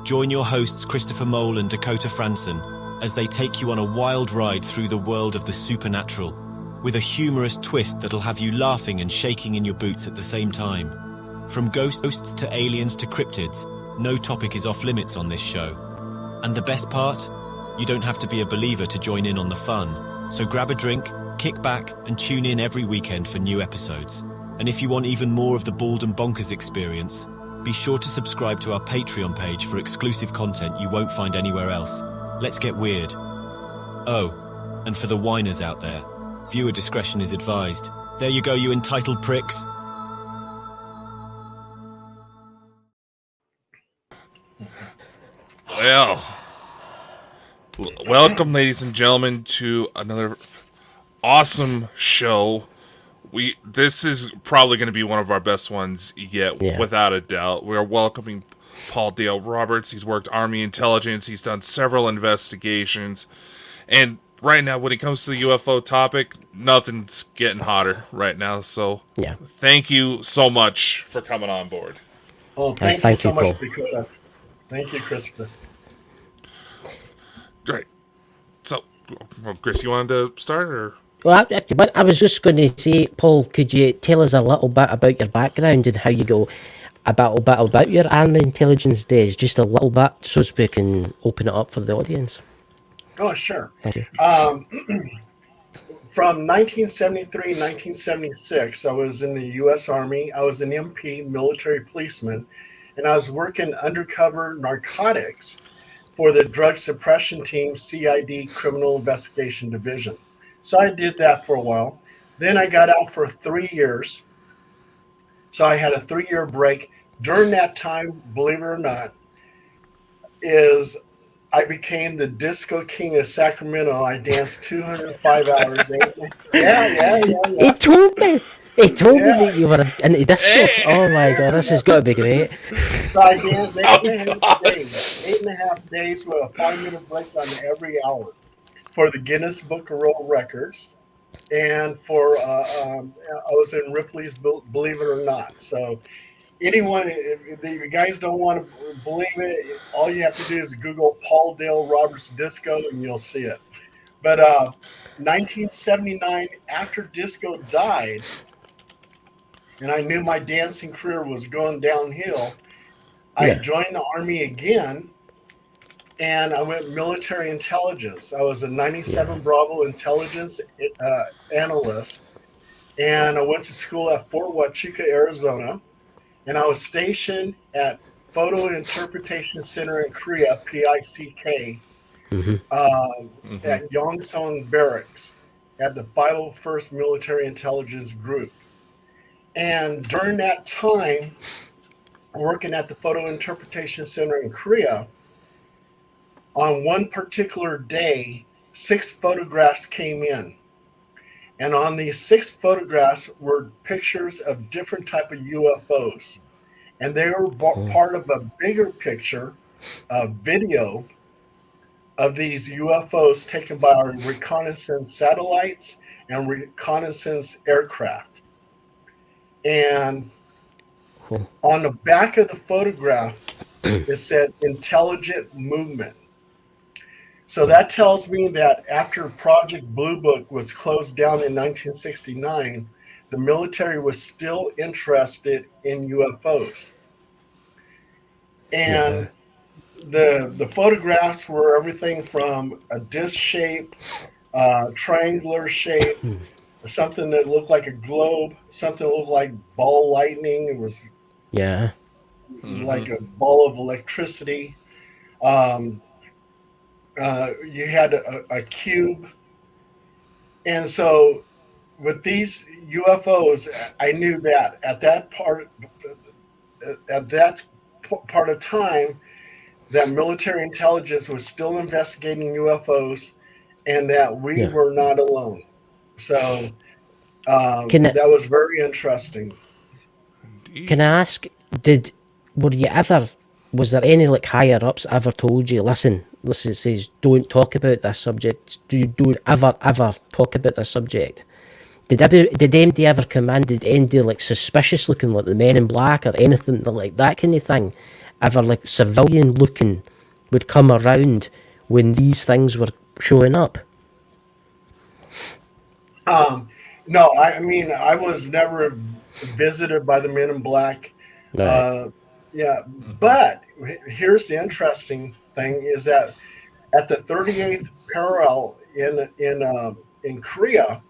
Join your hosts Christopher Mole and Dakota Franson as they take you on a wild ride through the world of the supernatural, with a humorous twist that'll have you laughing and shaking in your boots at the same time. From ghosts to aliens to cryptids, no topic is off limits on this show. And the best part? You don't have to be a believer to join in on the fun. So grab a drink, kick back, and tune in every weekend for new episodes. And if you want even more of the Bald and Bonkers experience, be sure to subscribe to our Patreon page for exclusive content you won't find anywhere else. Let's get weird. Oh, and for the whiners out there, viewer discretion is advised. There you go, you entitled pricks. Well, welcome, ladies and gentlemen, to another awesome show. This is probably going to be one of our best ones yet, without a doubt. We are welcoming Paul Dale Roberts. He's worked Army intelligence. He's done several investigations. And right now, when it comes to the UFO topic, nothing's getting hotter right now. So thank you so much for coming on board. Oh, thank you so much, Dakota. Thank you, Christopher. Right. So, Chris, you wanted to start, or? Well, I was just going to say, Paul, could you tell us a little bit about your background and how you go about your army intelligence days? Just a little bit, so we can open it up for the audience. Oh, sure. Thank you. From 1973, 1976, I was in the U.S. Army. I was an MP, military policeman, and I was working undercover narcotics for the Drug Suppression Team, CID, Criminal Investigation Division. So I did that for a while. Then I got out for 3 years. So I had a 3-year break. During that time, believe it or not, I became the disco king of Sacramento. I danced 205 hours. Yeah. He told me that you were into disco. Oh my God, this has got to be great. So I danced 8.5 days with a 5-minute break on every hour for the Guinness Book of World Records, and for I was in Ripley's Believe It or Not. So anyone, if you guys don't want to believe it, all you have to do is Google Paul Dale Roberts Disco and you'll see it. But 1979, after disco died, and I knew my dancing career was going downhill, I joined the Army again, and I went military intelligence. I was a 97 Bravo intelligence analyst, and I went to school at Fort Huachuca, Arizona, and I was stationed at Photo Interpretation Center in Korea, PICK, at Yongsan Barracks at the 501st Military Intelligence Group. And during that time, working at the Photo Interpretation Center in Korea, on one particular day, 6 photographs came in. And on these 6 photographs were pictures of different type of UFOs. And they were part of a bigger picture, a video of these UFOs taken by our reconnaissance satellites and reconnaissance aircraft. And on the back of the photograph, it said intelligent movement. So that tells me that after Project Blue Book was closed down in 1969, the military was still interested in UFOs. And the photographs were everything from a disc shape, triangular shape, something that looked like a globe, something that looked like ball lightning. It was like a ball of electricity. You had a cube. And so with these UFOs, I knew that at that part of time, that military intelligence was still investigating UFOs and that we were not alone. So that was very interesting. Can I ask, was there any like higher ups ever told you, listen, it says don't talk about this subject, don't ever talk about this subject? Did anybody ever commanded anybody like suspicious looking, like the Men in Black or anything like that kind of thing, ever like civilian looking would come around when these things were showing up? No, I mean, I was never visited by the Men in Black. Right. Uh, yeah, but here's the interesting thing: is that at the 38th parallel in Korea,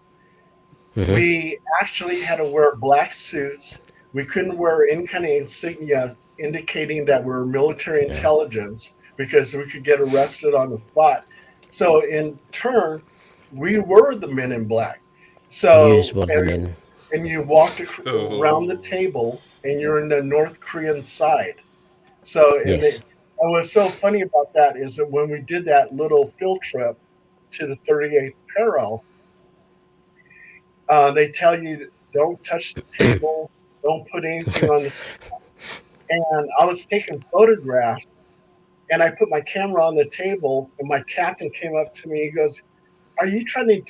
Mm-hmm. we actually had to wear black suits. We couldn't wear any kind of insignia indicating that we're military Yeah. intelligence because we could get arrested on the spot. So in turn, we were the Men in Black. News So were the men. and you walked around the Oh. table and you're in the North Korean side. So Yes. and what's so funny about that is that when we did that little field trip to the 38th parallel, they tell you don't touch the table, don't put anything on the. And I was taking photographs, and I put my camera on the table, and my captain came up to me. He goes, "Are you trying to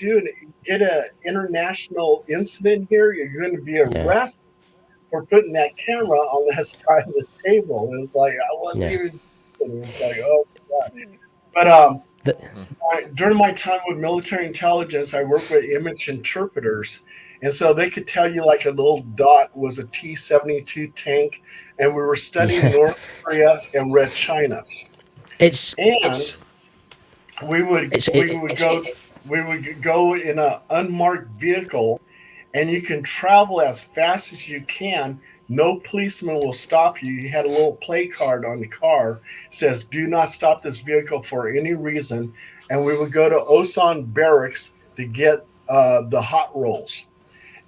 get an international incident here? You're going to be Yeah. arrested for putting that camera on that side of the table." It was like I wasn't Yeah. even. It was like, oh my god. But The, during my time with military intelligence, I worked with image interpreters. And so they could tell you like a little dot was a T-72 tank, and we were studying yeah. North Korea and Red China. It's And we would it's we would go we would go in an unmarked vehicle, and you can travel as fast as you can. No policeman will stop you. You had a little play card on the car, says do not stop this vehicle for any reason. And we would go to Osan Barracks to get the hot rolls.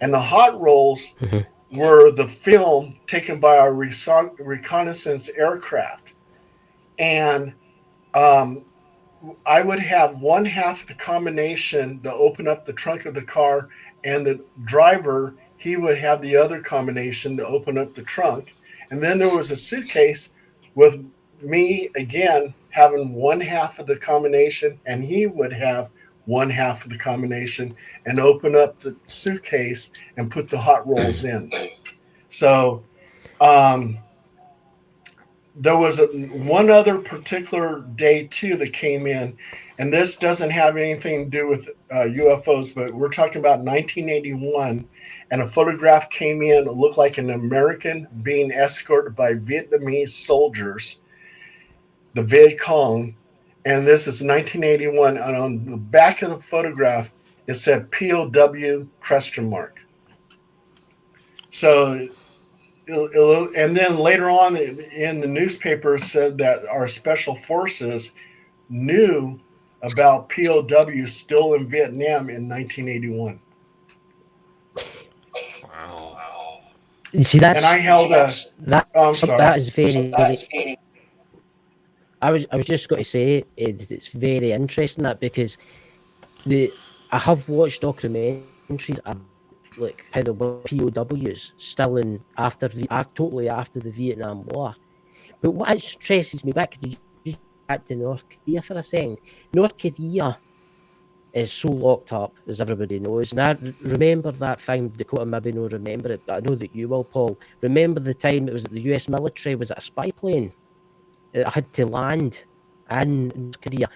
And the hot rolls mhm. were the film taken by our reconnaissance aircraft. And um, I would have one half of the combination to open up the trunk of the car, and the driver, he would have the other combination to open up the trunk. And then there was a suitcase with me again having one half of the combination, and he would have one half of the combination and open up the suitcase and put the hot rolls in. So um, there was one other particular day too that came in, and this doesn't have anything to do with UFOs, but we're talking about 1981, and a photograph came in. It looked like an American being escorted by Vietnamese soldiers, the Viet Cong, and this is 1981. And on the back of the photograph, it said POW question mark. So and then later on in the newspaper said that our special forces knew about POWs still in Vietnam in 1981. Wow. You see, And I held a. Oh, I'm that sorry. is very. I was just going to say it's very interesting that because the I have watched documentaries about like how there were POWs still in totally after the Vietnam War. But what stresses me back, did you back to North Korea for a second? North Korea is so locked up, as everybody knows. And I remember that thing, Dakota maybe no remember it, but I know that you will, Paul. Remember the time it was that the US military was at a spy plane? It had to land in North Korea.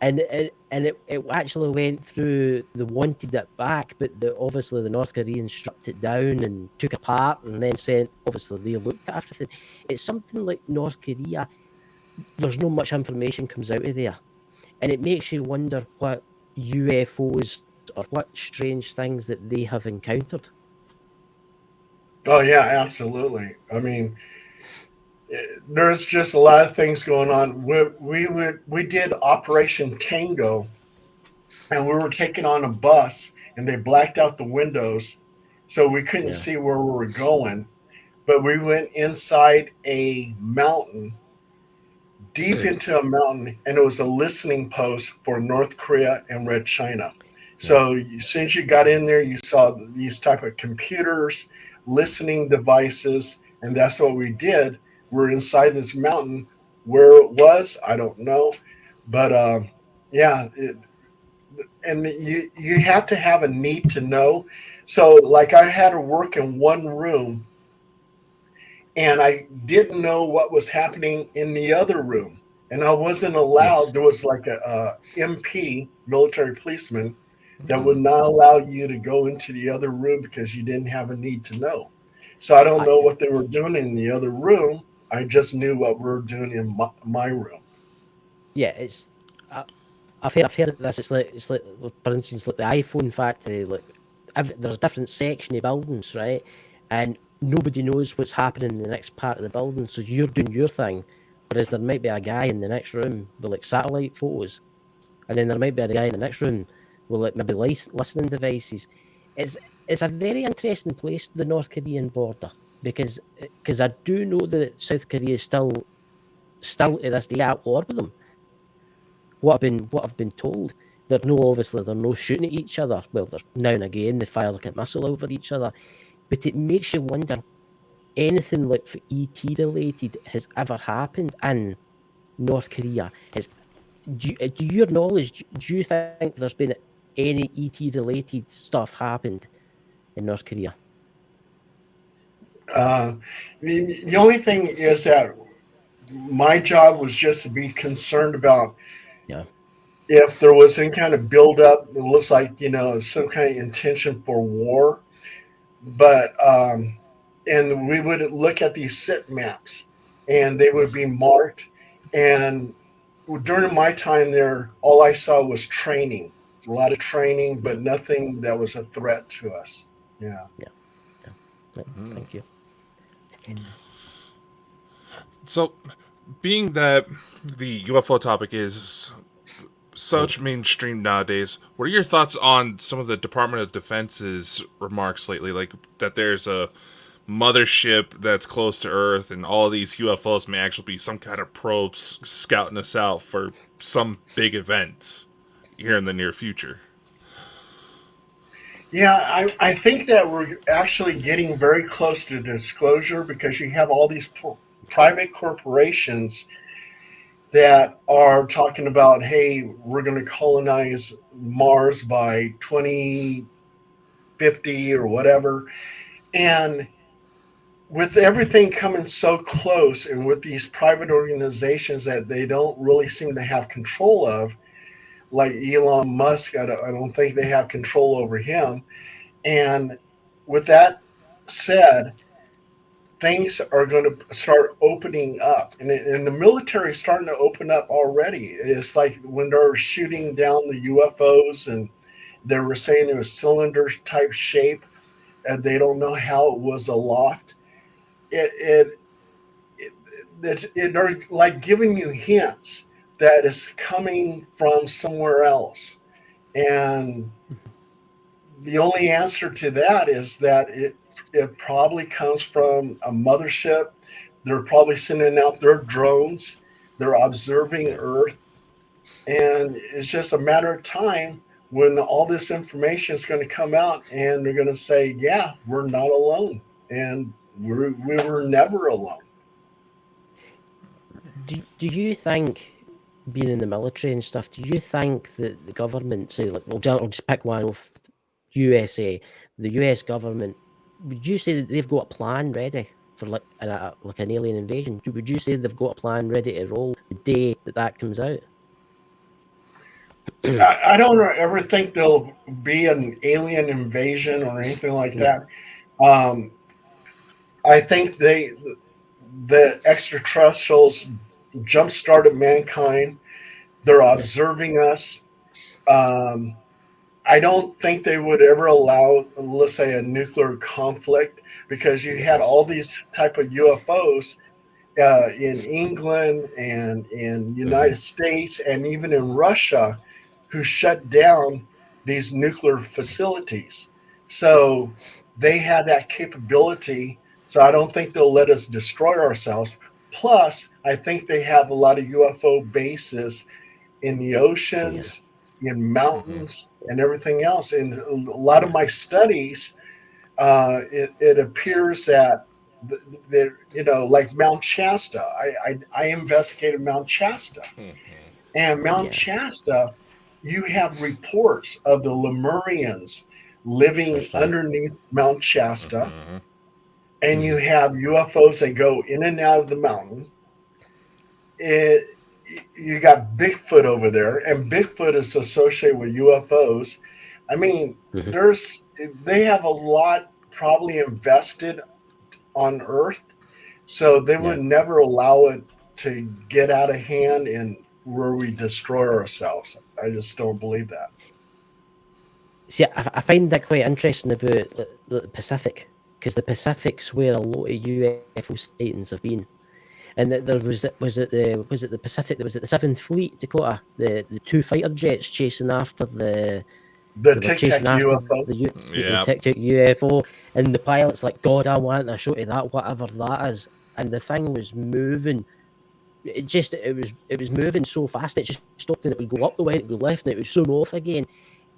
And it actually went through. They wanted it back, but obviously the North Koreans stripped it down and took it apart, and then sent. Obviously, they looked at everything. It's something like North Korea. There's no much information comes out of there, and it makes you wonder what UFOs or what strange things that they have encountered. Oh yeah, absolutely. I mean, there's just a lot of things going on. We did Operation Tango, and we were taken on a bus, and they blacked out the windows, so we couldn't Yeah. see where we were going. But we went inside a mountain, deep into a mountain, and it was a listening post for North Korea and Red China. Yeah. So as soon as you got in there, you saw these type of computers, listening devices, and that's what we did. We're inside this mountain. Where it was, I don't know, but yeah, and you have to have a need to know. So like I had to work in one room, and I didn't know what was happening in the other room. And I wasn't allowed. Yes. There was like a MP, military policeman, that would Hmm. not allow you to go into the other room because you didn't have a need to know. So I don't know Yeah. what they were doing in the other room. I just knew what we were doing in my room. Yeah, I've heard this. It's like for instance, like the iPhone factory. Like there's a different section of buildings, right? And nobody knows what's happening in the next part of the building. So you're doing your thing, whereas there might be a guy in the next room with like satellite photos, and then there might be a guy in the next room with like maybe listening devices. It's it's a very interesting place, the North Korean border, because I do know that South Korea is still to this day at war with them. What I've been told. They're no shooting at each other. Well, they're now and again they fire like a missile over each other, but it makes you wonder anything like ET related has ever happened in North Korea. Do your knowledge? Do you think there's been any ET related stuff happened in North Korea? Uh, the only thing is that my job was just to be concerned about Yeah, if there was any kind of buildup. It looks like some kind of intention for war, but and we would look at these sit maps, and they would Yes. be marked. And during my time there, all I saw was training, a lot of training, yeah, but nothing that was a threat to us. Yeah. yeah, yeah. Right, thank you. So, being that the UFO topic is such mainstream nowadays, what are your thoughts on some of the Department of Defense's remarks lately? Like that there's a mothership that's close to Earth, and all of these UFOs may actually be some kind of probes scouting us out for some big event here in the near future. Yeah, I think that we're actually getting very close to disclosure because you have all these private corporations that are talking about, hey, we're going to colonize Mars by 2050 or whatever. And with everything coming so close and with these private organizations that they don't really seem to have control of, like Elon Musk, I don't think they have control over him. And with that said, things are going to start opening up, and the military is starting to open up already. It's like when they're shooting down the UFOs, and they were saying it was cylinder type shape, and they don't know how it was aloft. It, it, they're like giving you hints that it's coming from somewhere else, and the only answer to that is that it probably comes from a mothership. They're probably sending out their drones. They're observing Yeah. Earth, and it's just a matter of time when all this information is going to come out, and they're going to say, "Yeah, we're not alone, and we were never alone." Do you think, being in the military and stuff, do you think that the government, say, like, I'll just pick one of USA, the US government, would you say that they've got a plan ready for like an alien invasion? Would you say they've got a plan ready to roll the day that comes out? I don't ever think there'll be an alien invasion or anything like Yeah, that. Um, I think the extraterrestrials jump started mankind. They're yeah, observing us. Um, I don't think they would ever allow, let's say, a nuclear conflict because you had yes, all these type of UFOs in England and in United States and even in Russia, who shut down these nuclear facilities. So they have that capability. So I don't think they'll let us destroy ourselves. Plus, I think they have a lot of UFO bases in the oh yeah, oceans, in Mm-hmm. mountains, and everything else. And a lot of yeah, my studies, it appears that like Mount Shasta. I investigated Mount Shasta, and Mount yeah, Shasta, you have reports of the Lemurians living that's right. underneath Mount Shasta, Mm-hmm. and you have UFOs that go in and out of the mountain. It, you got Bigfoot over there, and Bigfoot is associated with UFOs. I mean, there's they have a lot probably invested on Earth, so they Yeah. would never allow it to get out of hand and where we destroy ourselves. I just don't believe that. See, I find that quite interesting about the Pacific, because the Pacific's where a lot of UFO sightings have been. And that there was it the Pacific? Was it the Seventh Fleet, Dakota? The two fighter jets chasing after The they were Tic Tac chasing after UFO. the Yeah. Tic Tac UFO, and the pilot's like, "God, I want a shot of that, whatever that is." And the thing was moving. It was moving so fast. It just stopped, and it would go up the way, it would go left, and it would zoom off again.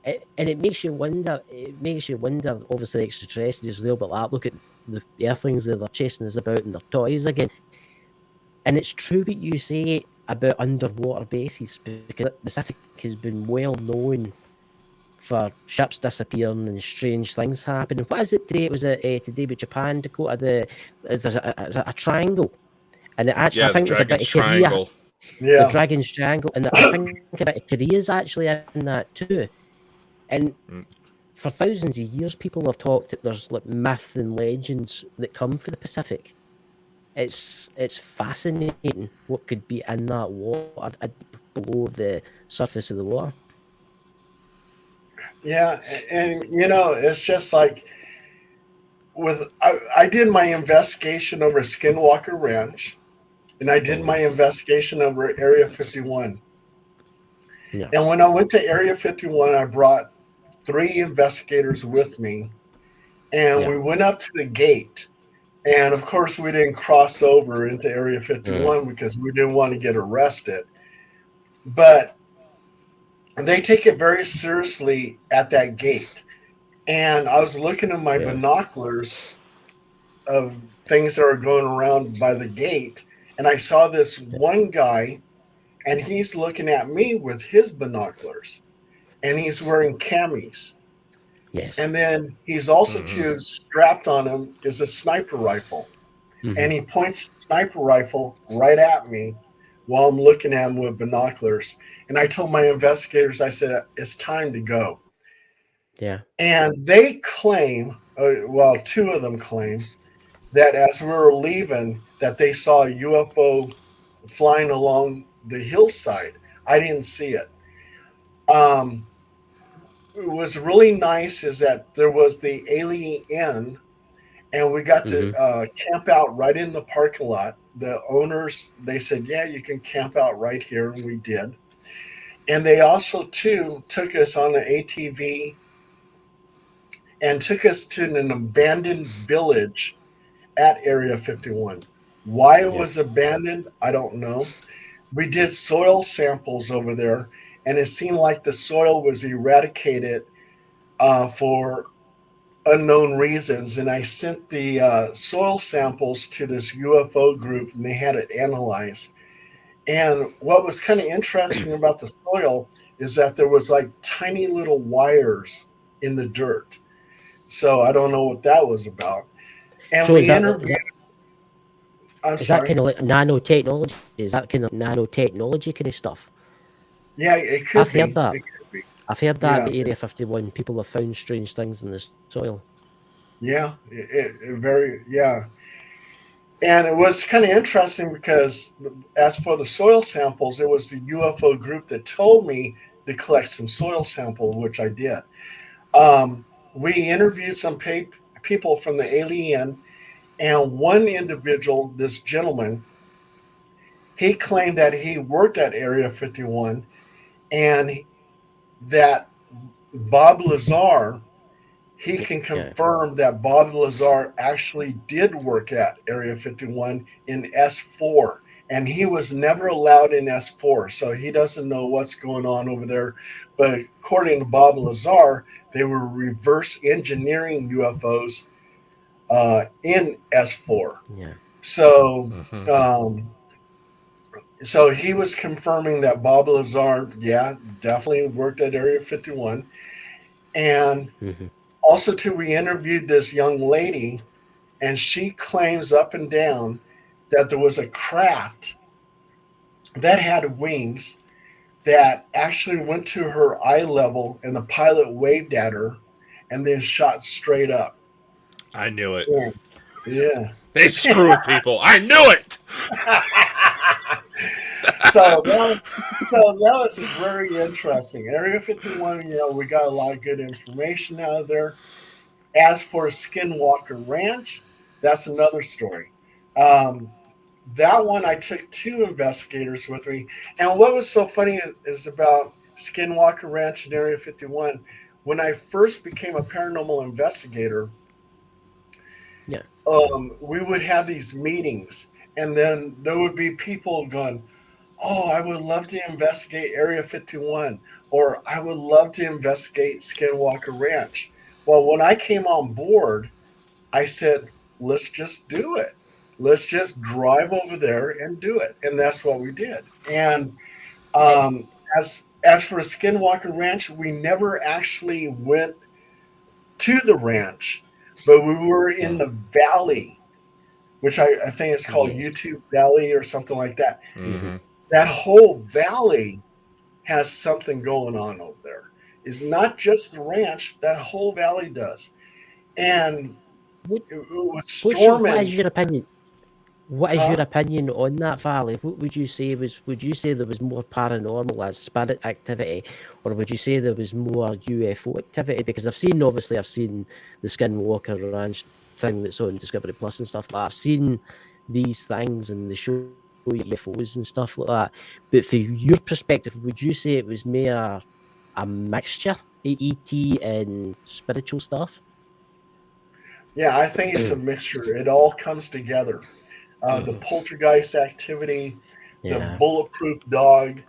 And it makes you wonder. It makes you wonder. Obviously, extraterrestrials, they'll be like, look at the earthlings that they're chasing us about and their toys again. And it's true what you say about underwater bases, because the Pacific has been well known for ships disappearing and strange things happening. What is it today? Was it today with Japan, Dakota? Is a triangle, and it actually, I Yeah, the think there's a bit Dragon's of Korea, Triangle. the Yeah. Dragon's Triangle, and I think a bit of Korea is actually in that too. And for thousands of years, people have talked that there's like myth and legends that come from the Pacific. It's fascinating what could be in that water below the surface of the water. Yeah, and it's just like I did my investigation over Skinwalker Ranch, and I did my investigation over Area 51. Yeah, And when I went to Area 51, I brought three investigators with me, and yeah, we went up to the gate. And of course, we didn't cross over into Area 51 because we didn't want to get arrested. But they take it very seriously at that gate. And I was looking at my yeah, binoculars of things that are going around by the gate, and I saw this one guy, and he's looking at me with his binoculars, and he's wearing camis. yes, And then he's also too strapped on him is a sniper rifle, and he points the sniper rifle right at me while I'm looking at him with binoculars. And I told my investigators, I said, it's time to go. yeah, And they claim, well, two of them claim that as we were leaving, that they saw a UFO flying along the hillside. I didn't see it. Um, it was really nice is that there was the Alien Inn, and we got to camp out right in the parking lot. The owners, they said, yeah, you can camp out right here, and we did. And they also too took us on an ATV and took us to an abandoned village at Area 51. Why it yeah, was abandoned, I don't know. We did soil samples over there, and it seemed like the soil was eradicated for unknown reasons. And I sent the soil samples to this UFO group, and they had it analyzed. And what was kind of interesting about the soil is that there was like tiny little wires in the dirt. So I don't know what that was about. And So we interviewed. I'm is that sorry. kind of like nanotechnology? Is that kind of nanotechnology kind of stuff? Yeah, it could I've heard be. that. It could be. I've heard that Yeah, at Area 51, people have found strange things in the soil. yeah, it very yeah. And it was kind of interesting because as for the soil samples, it was the UFO group that told me to collect some soil sample, which I did. We interviewed some people from the alien, and one individual, this gentleman, he claimed that he worked at Area 51 and that Bob Lazar, he can Yeah, confirm that Bob Lazar actually did work at Area 51 in S4, and he was never allowed in S4, so he doesn't know what's going on over there. But according to Bob Lazar, they were reverse engineering UFOs in S4. yeah, So, so he was confirming that Bob Lazar, yeah, definitely worked at Area 51, and hmm also too, we interviewed this young lady, and she claims up and down that there was a craft that had wings that actually went to her eye level, and the pilot waved at her and then shot straight up. I knew it. Yeah. Yeah. They screw with people. I knew it. So that was very interesting. Area 51, we got a lot of good information out of there. As for Skinwalker Ranch, that's another story. Um, that one, I took two investigators with me. And what was so funny is about Skinwalker Ranch and Area 51, when I first became a paranormal investigator, Yeah. we would have these meetings, and then there would be people going, "Oh, I would love to investigate Area 51," or "I would love to investigate Skinwalker Ranch." Well, when I came on board, I said, "Let's just do it. Let's just drive over there and do it," and that's what we did. And as for Skinwalker Ranch, we never actually went to the ranch, but we were in No. the valley, which I think is called Yes. YouTube Valley or something like that. Mm-hmm. That whole valley has something going on over there. It's not just the ranch, that whole valley does. And What, it was what is storming. your opinion? What is your Huh? opinion on that valley? What would you say was? Would you say there was more paranormal as spirit activity, or would you say there was more UFO activity? Because I've seen the Skinwalker Ranch thing that's on Discovery Plus and stuff like that. I've seen these things and they show you UFOs and stuff like that. But from your perspective, would you say it was more a mixture, ET and spiritual stuff? Yeah, I think it's a mixture. It all comes together. The poltergeist activity, the Yeah. bulletproof dog.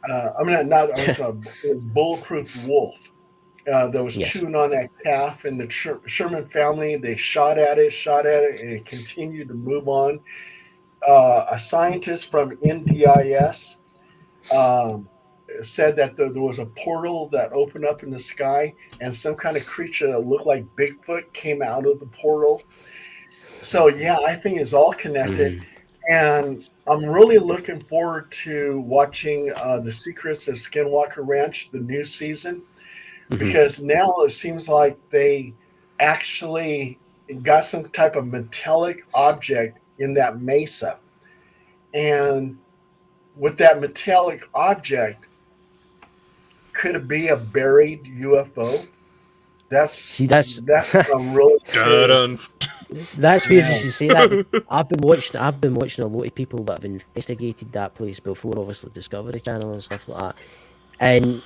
I mean, not I was it was bulletproof wolf that was Yes. chewing on that calf, and the Sherman family, they shot at it, and it continued to move on. A scientist from NDIS um, said that there was a portal that opened up in the sky, and some kind of creature that looked like Bigfoot came out of the portal. So yeah, I think it's all connected, Mm-hmm. and I'm really looking forward to watching the Secrets of Skinwalker Ranch, the new season, Mm-hmm. because now it seems like they actually got some type of metallic object in that mesa, and with that metallic object, could it be a buried UFO? See, That's what I'm really curious. Dun. that's weird you Yeah, should say that. I've been watching a lot of people that have investigated that place before, obviously Discovery Channel and stuff like that. And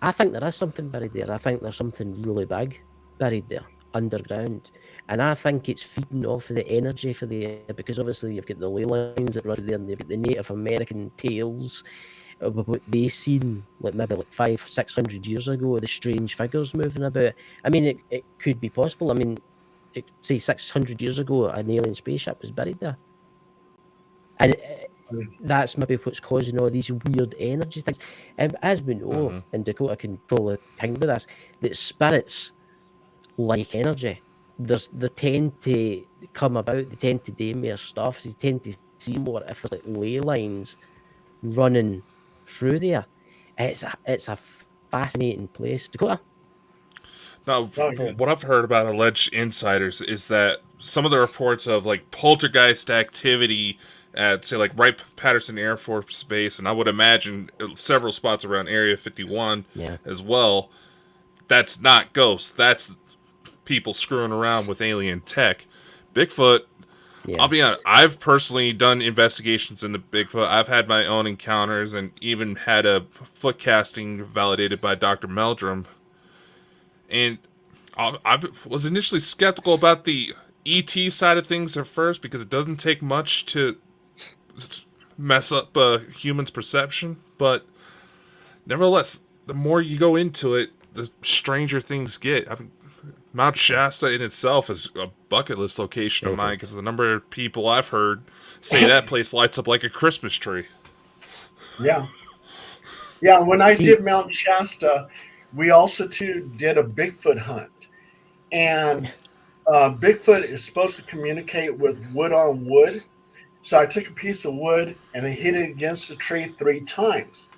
I think there is something buried there. I think there's something really big buried there underground. And I think it's feeding off of the energy for the air because obviously you've got the ley lines that run there and you've got the Native American tales of what they seen like maybe like 500-600 years ago, the strange figures moving about. I mean it could be possible. I mean say 600 years ago an alien spaceship was buried there. And that's maybe what's causing all these weird energy things. As we know, and Dakota can probably ping with us, that spirits like energy. They tend to come about, they tend to do more stuff, they tend to see more if there's like ley lines running through there. It's a fascinating place. Dakota? Now, oh yeah, from what I've heard about alleged insiders is that some of the reports of like poltergeist activity at say like Wright-Patterson Air Force Base, and I would imagine several spots around Area 51 Yeah. as well. That's not ghosts. That's people screwing around with alien tech. Bigfoot. I'll Yeah. be honest. I've personally done investigations into Bigfoot. I've had my own encounters, and even had a foot casting validated by Dr. Meldrum. And I was initially skeptical about the ET side of things at first because it doesn't take much to mess up a human's perception. But nevertheless, the more you go into it, the stranger things get. I mean, Mount Shasta in itself is a bucket list location of mine because the number of people I've heard say that place lights up like a Christmas tree. yeah, yeah. When I See, did Mount Shasta, we also too did a Bigfoot hunt, and Bigfoot is supposed to communicate with wood on wood. So I took a piece of wood and I hit it against the tree 3 times.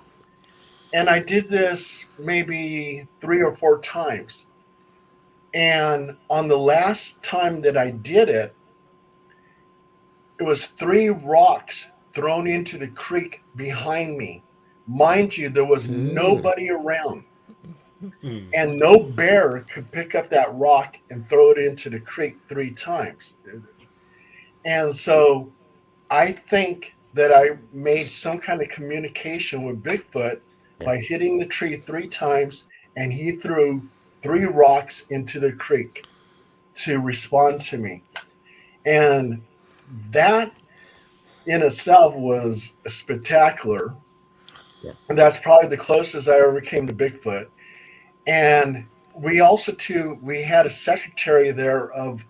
And I did this maybe 3 or 4 times. And on the last time that I did it, it was 3 rocks thrown into the creek behind me. Mind you, there was nobody around. And no bear could pick up that rock and throw it into the creek 3 times. And so I think that I made some kind of communication with Bigfoot by hitting the tree 3 times, and he threw 3 rocks into the creek to respond to me. And that in itself was spectacular. Yeah. And that's probably the closest I ever came to Bigfoot. And we also too we had a secretary there of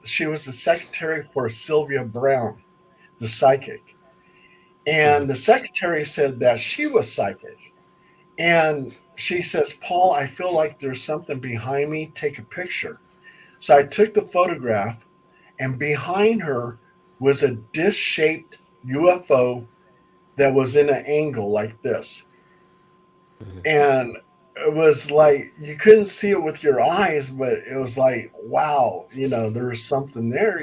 she was the secretary for Sylvia Brown, the psychic. And the secretary said that she was psychic. And she says, Paul, I feel like there's something behind me. Take a picture. So I took the photograph, and behind her was a disc shaped UFO that was in an angle like this. And it was like you couldn't see it with your eyes, but it was like, wow, there was something there,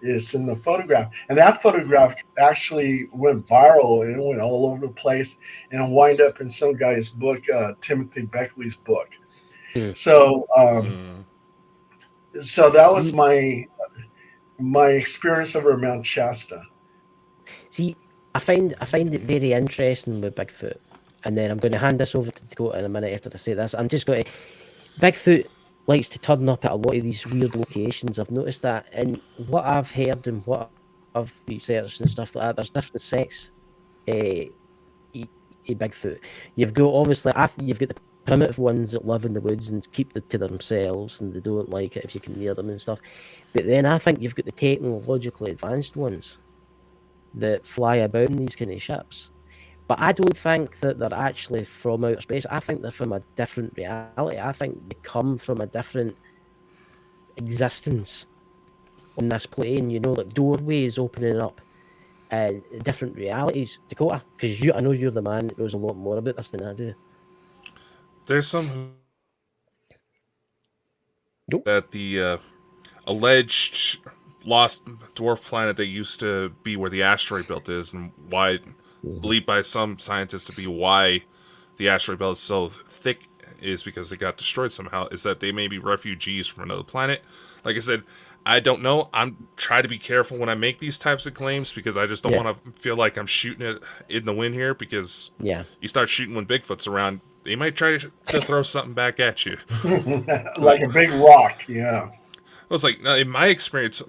it's in the photograph. And that photograph actually went viral and it went all over the place and wind up in some guy's book, Timothy Beckley's book. So so that was my experience over Mount Shasta. See, I find it very interesting with Bigfoot, and then I'm going to hand this over to Dakota in a minute after I say this. I'm just going to. Bigfoot likes to turn up at a lot of these weird locations. I've noticed that, and what I've heard and what I've researched and stuff like that. There's different sects. A Bigfoot. You've got obviously, you've got the primitive ones that live in the woods and keep it to themselves, and they don't like it if you can near them and stuff. But then I think you've got the technologically advanced ones that fly about in these kind of ships. But I don't think that they're actually from outer space. I think they're from a different reality. I think they come from a different existence on this plane. Like doorways opening up, different realities. Dakota, because I know you're the man that knows a lot more about this than I do. There's some that the alleged lost dwarf planet that used to be where the asteroid belt is, and why believed by some scientists to be why the asteroid belt is so thick is because it got destroyed somehow, is that they may be refugees from another planet. Like I said, I don't know. I'm trying to be careful when I make these types of claims because I just don't want to feel like I'm shooting it in the wind here, because you start shooting when Bigfoot's around, they might try to throw something back at you. Like a big rock, yeah. I was like, in my experience,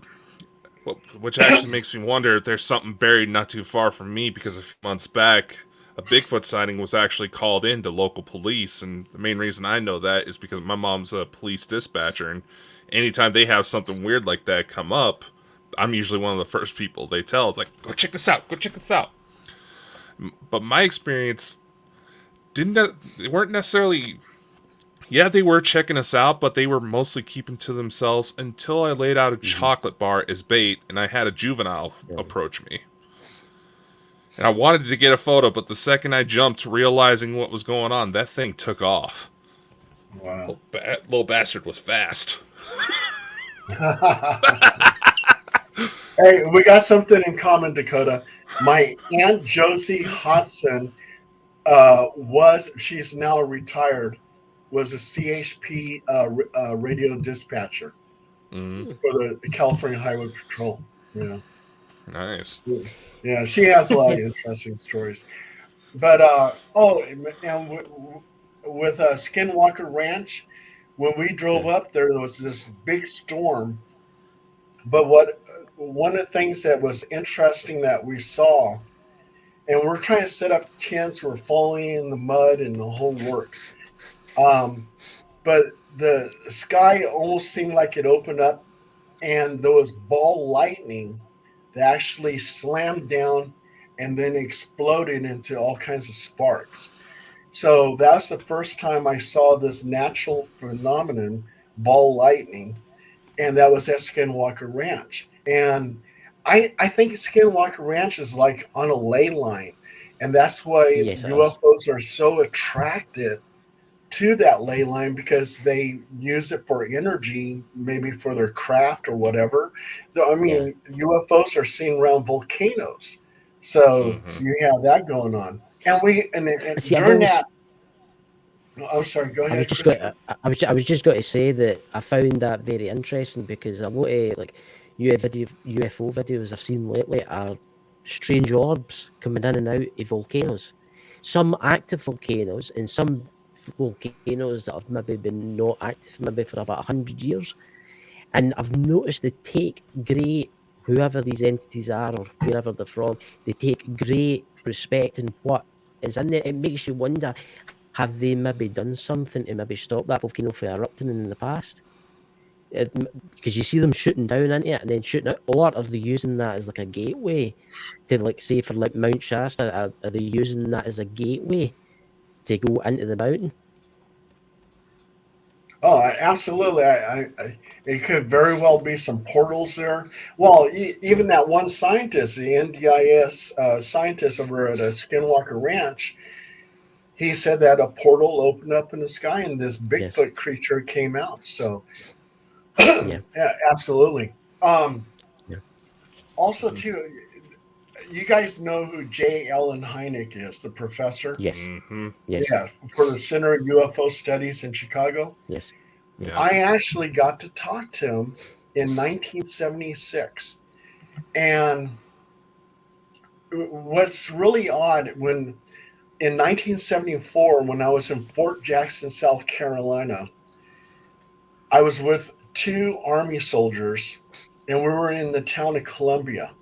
which actually makes me wonder if there's something buried not too far from me, because a few months back, a Bigfoot sighting was actually called in to local police, and the main reason I know that is because my mom's a police dispatcher, and anytime they have something weird like that come up, I'm usually one of the first people they tell. It's like, go check this out, go check this out. But my experience they weren't necessarily... Yeah, they were checking us out, but they were mostly keeping to themselves until I laid out a chocolate bar as bait, and I had a juvenile approach me. And I wanted to get a photo, but the second I jumped, realizing what was going on, that thing took off. Wow. Little bastard was fast. Hey, we got something in common, Dakota. My Aunt Josie Hodson she's now retired, was a CHP radio dispatcher for the California Highway Patrol. Yeah. Nice. Yeah, she has a lot of interesting stories. But and with Skinwalker Ranch, when we drove up there was this big storm. But one of the things that was interesting that we saw, and we're trying to set up tents, we're falling in the mud and the whole works. But the sky almost seemed like it opened up, and there was ball lightning that actually slammed down and then exploded into all kinds of sparks. So that's the first time I saw this natural phenomenon, ball lightning. and that was at Skinwalker Ranch. And I think Skinwalker Ranch is like on a ley line, and that's why Yes, it is. UFOs are so attracted to that ley line because they use it for energy, maybe for their craft or whatever. I Yeah. mean, UFOs are seen around volcanoes, so Mm-hmm. you have that going on. And See, I've during always that, I'm sorry, go I was ahead, just going. Christopher. I was just going to say that I found that very interesting because a lot of like UFO videos I've seen lately are strange orbs coming in and out of volcanoes. Some active volcanoes and some volcanoes that have maybe been not active maybe for about 100 years. And I've noticed they take great, whoever these entities are or wherever they're from, they take great respect in what is in there. It makes you wonder, have they maybe done something to maybe stop that volcano from erupting in the past? Because you see them shooting down into it and then shooting out, or are they using that as like a gateway to, like, say for like Mount Shasta? Are they using that as a gateway to go into the mountain? Oh, absolutely. It could very well be some portals there. Well, even that one scientist, the NDIS scientist over at Skinwalker Ranch, he said that a portal opened up in the sky and this Yes. Bigfoot creature came out. So, Yeah. yeah, absolutely. Um, Yeah. Also, too, you guys know who J. Allen Hynek is, the professor? Yes. Mm-hmm. Yes. Yeah, for the Center of UFO Studies in Chicago. Yes. Yeah. Yeah. I actually got to talk to him in 1976. And what's really odd, when in 1974, when I was in Fort Jackson, South Carolina, I was with two Army soldiers and we were in the town of Columbia.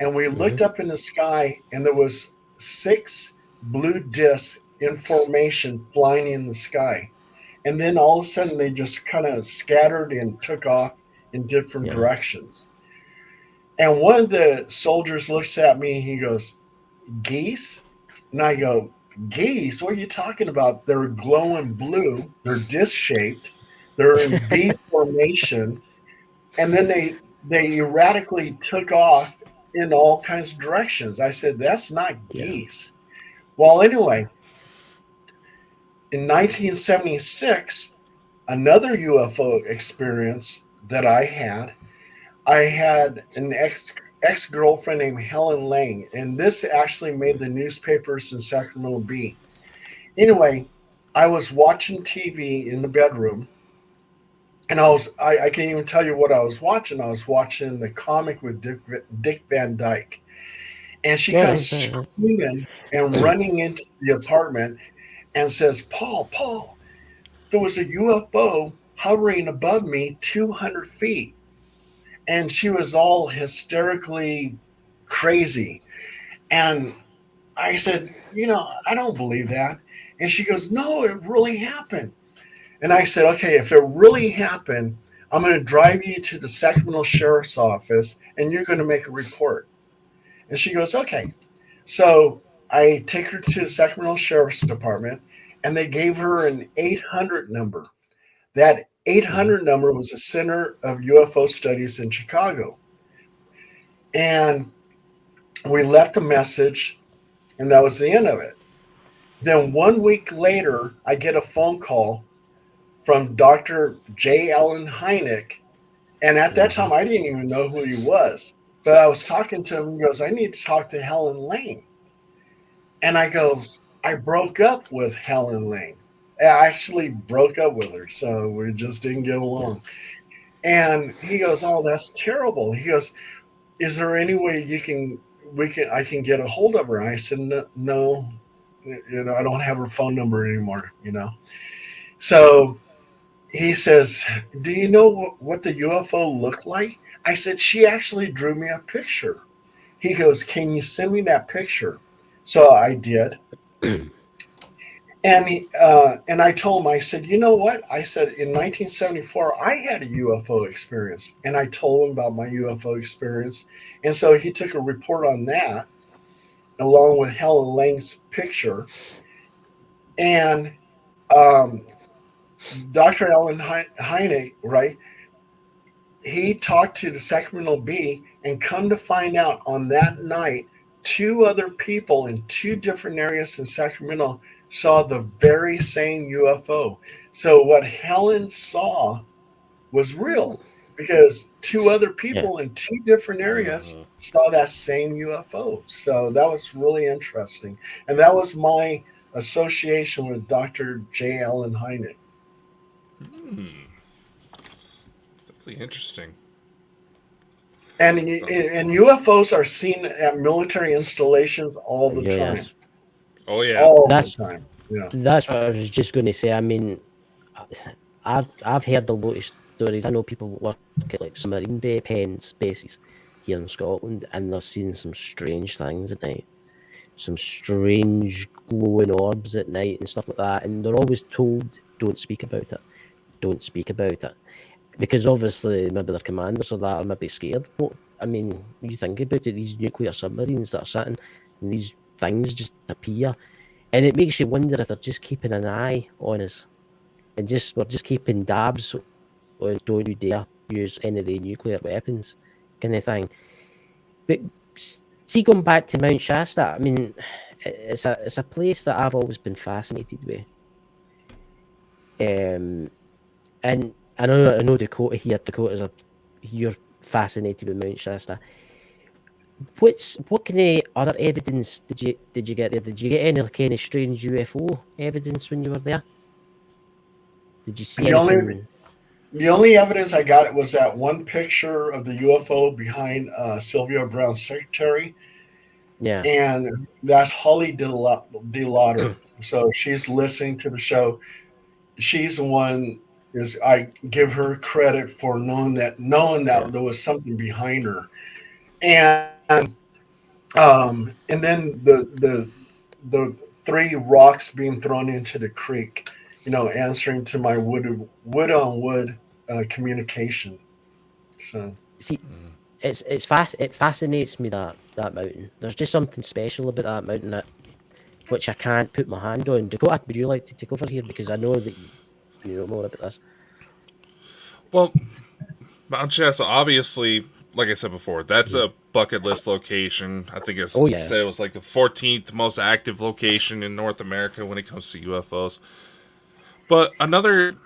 And we Hmm. looked up in the sky and there was six blue discs in formation flying in the sky. And then all of a sudden they just kind of scattered and took off in different Yeah. directions. And one of the soldiers looks at me, he goes, "Geese?" And I go, "Geese? What are you talking about? They're glowing blue, they're disc shaped, they're in V formation, and then they erratically took off in all kinds of directions." I said, "That's not Yeah. geese." Well, anyway, in 1976, another UFO experience that I had an ex girlfriend named Helen Lang, and this actually made the newspapers in Sacramento Bee. Anyway, I was watching TV in the bedroom, and I can't even tell you what I was watching. I was watching the comic with Dick Van Dyke, and she All comes right. All right. screaming and running into the apartment and says, Paul, there was a UFO hovering above me 200 feet." And she was all hysterically crazy. And I said, I don't believe that. And she goes, "No, it really happened." And I said, "Okay, if it really happened, I'm going to drive you to the Sacramento Sheriff's Office and you're going to make a report." And she goes, "Okay." So I take her to the Sacramento Sheriff's Department and they gave her an 800 number. That Hmm. 800 number was the Center of UFO Studies in Chicago. And we left a message, and that was the end of it. Then 1 week later, I get a phone call from Dr. J. Allen Hynek. And at that Hmm. time, I didn't even know who he was. But I was talking to him. He goes, "I need to talk to Helen Lane." And I go, "I broke up with Helen Lane. I actually broke up with her. So we just didn't get Yeah. along." And he goes, "Oh, that's terrible." He goes, "Is there any way I can get a hold of her?" And I said, "No, no, I don't have her phone number anymore." So he says, "Do you know what the UFO looked like?" I said, "She actually drew me a picture." He goes, "Can you send me that picture?" So I did. And I told him, I said, "You know what?" I said, "In 1974, I had a UFO experience." And I told him about my UFO experience. And so he took a report on that along with Helen Lang's picture. And um, Dr. Alan Hynek, right? he talked to the Sacramento Bee, and come to find out on that night, two other people in two different areas in Sacramento saw the very same UFO. So what Helen saw was real because two other Yeah. people in two different areas Uh, saw that same UFO. So that was really interesting. And that was my association with Dr. J. Allen Hynek. definitely interesting. And UFOs are seen at military installations all the time. Yes. Oh yeah. All the That's time. Yeah. that's what I was just going to say. I mean, I've heard a lot of stories. I know people that work at like submarine bases here in Scotland, and they're seeing some strange things at night, some strange glowing orbs at night and stuff like that. And they're always told, "Don't speak about it. Don't speak about it," because obviously maybe their commanders or that are maybe scared. But I mean, you think about it, these nuclear submarines that are sitting, and these things just appear, and it makes you wonder if they're just keeping an eye on us, and just we're just keeping dabs on don't you dare use any of the nuclear weapons kind of thing. But see, going back to Mount Shasta, I mean, it's a place that I've always been fascinated with. And I know Dakota here. Dakota's you're fascinated with Mount Shasta. What kind of other evidence did you get there? Did you get any kind of strange UFO evidence when you were there? Did you see The only anything? the only evidence I got was that one picture of the UFO behind Sylvia Brown's secretary, Yeah, and that's Holly DeLauder. So she's listening to the show. She's the one is I give her credit for knowing that yeah, there was something behind her, and and then the three rocks being thrown into the creek, answering to my wood on wood communication. So see, it fascinates me that mountain. There's just something special about that mountain that which I can't put my hand on. Dakota, would you like to take over here because I know that you know more about this? Well, Mount Shasta, obviously, like I said before, that's a bucket list location. I think it's Oh yeah, said it was like the 14th most active location in North America when it comes to UFOs. But another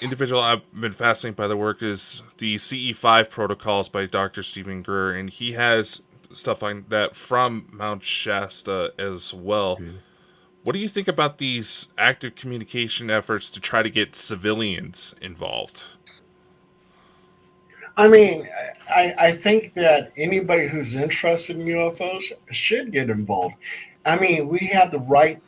individual I've been fascinated by the work is the CE5 protocols by Dr. Stephen Greer, and he has stuff like that from Mount Shasta as well. What do you think about these active communication efforts to try to get civilians involved? I mean, I think that anybody who's interested in UFOs should get involved. I mean, we have the right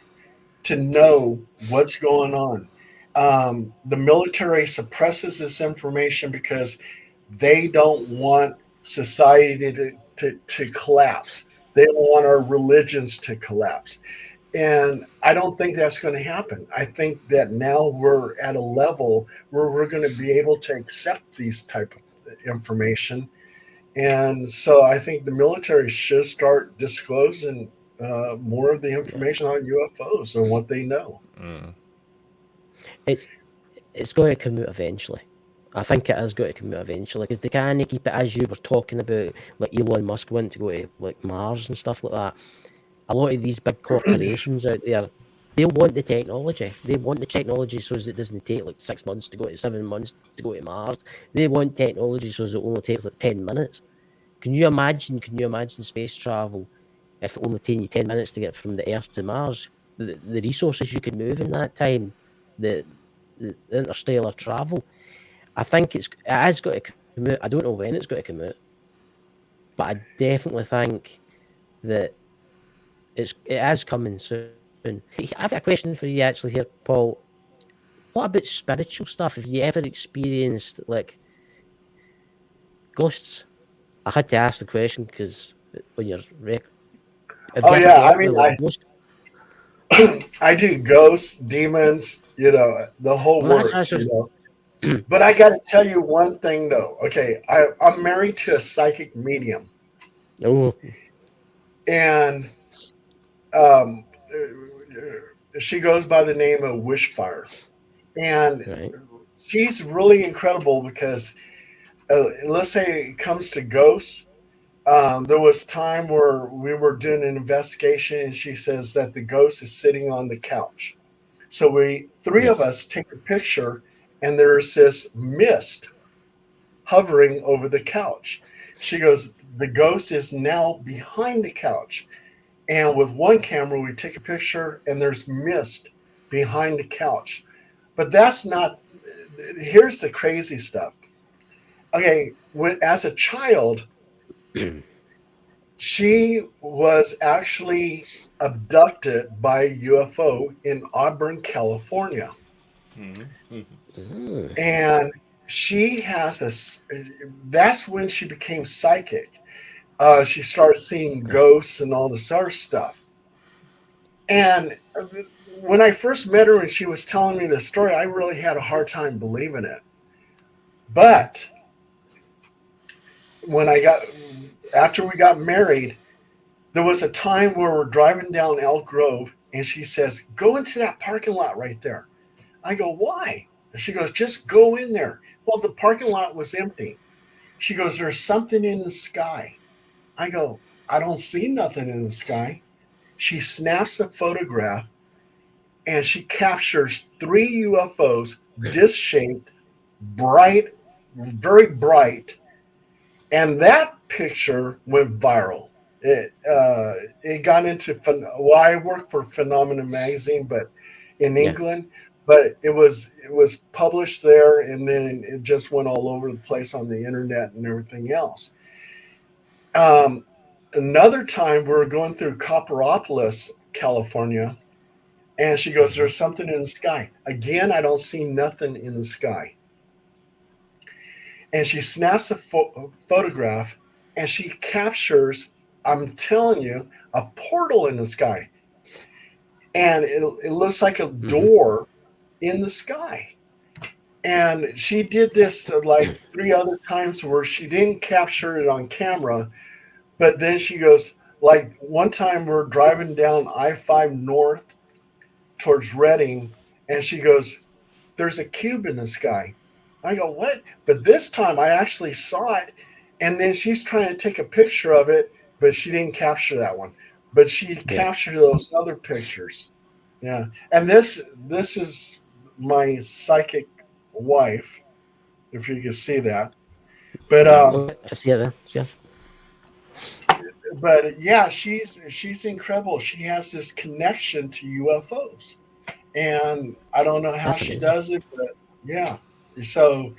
to know what's going on. The military suppresses this information because they don't want society to collapse. They don't want our religions to collapse. And I don't think that's going to happen. I think that now we're at a level where we're going to be able to accept these type of information. And so I think the military should start disclosing more of the yeah. information on UFOs and what they know. It's it's going to come out eventually. I think it is going to come out eventually because they can't keep it as you were talking about, like Elon Musk wanting to go to like Mars and stuff like that. A lot of these big corporations out there, they want the technology. They want the technology so as it doesn't take like 6 months to go to 7 months to go to Mars. They want technology so as it only takes like 10 minutes. Can you imagine? Can you imagine space travel if it only taking you 10 minutes to get from the Earth to Mars? The resources you could move in that time, the the interstellar travel. I think it has got to come out. I don't know when it's got to come out, but I definitely think that it is coming soon. I've got a question for you actually here, Paul. What about spiritual stuff? Have you ever experienced like ghosts? I had to ask the question because when you're have Oh you ever yeah, I dealt mean, with like ghosts? I do ghosts, demons, the whole Well, that's works. But I got to tell you one thing though. Okay, I'm married to a psychic medium, oh and um, she goes by the name of Wishfire, and right she's really incredible because let's say it comes to ghosts. There was time where we were doing an investigation, and she says that the ghost is sitting on the couch. So we three of Yes. us take a picture, and there's this mist hovering over the couch. She goes, the ghost is now behind the couch. And with one camera, we take a picture, and there's mist behind the couch. But that's not, here's the crazy stuff. Okay, as a child, she was actually abducted by a UFO in Auburn, California. Mm. And she has that's when she became psychic. She started seeing ghosts and all this other stuff. And when I first met her and she was telling me the story, I really had a hard time believing it. But when I got, after we got married, there was a time where we're driving down Elk Grove and she says, go into that parking lot right there. I go, why? And she goes, just go in there. Well, the parking lot was empty. She goes, there's something in the sky. I go, I don't see nothing in the sky. She snaps a photograph and she captures three UFOs, disc shaped, bright, very bright. And that picture went viral. It got into, well, I work for Phenomena Magazine, but in Yeah. England, but it was published there, and then it just went all over the place on the internet and everything else. Um, Another time we were going through Copperopolis, California, and she goes, Mhm. "There's something in the sky." Again, I don't see nothing in the sky. And she snaps a photograph, and she captures, I'm telling you, a portal in the sky. And it looks like a Mhm. door in the sky. And she did this like three other times where she didn't capture it on camera, but then she goes, like one time we're driving down I-5 North towards Reading, and she goes, there's a cube in the sky. I go, what? But this time I actually saw it. And then she's trying to take a picture of it, but she didn't capture that one. But she Yeah. captured those other pictures. Yeah. And this is my psychic wife, if you can see that. But Yeah. Oh, I see it there. Yeah. yeah, she's incredible. She has this connection to UFOs. And I don't know how That's she amazing. does it, but yeah. So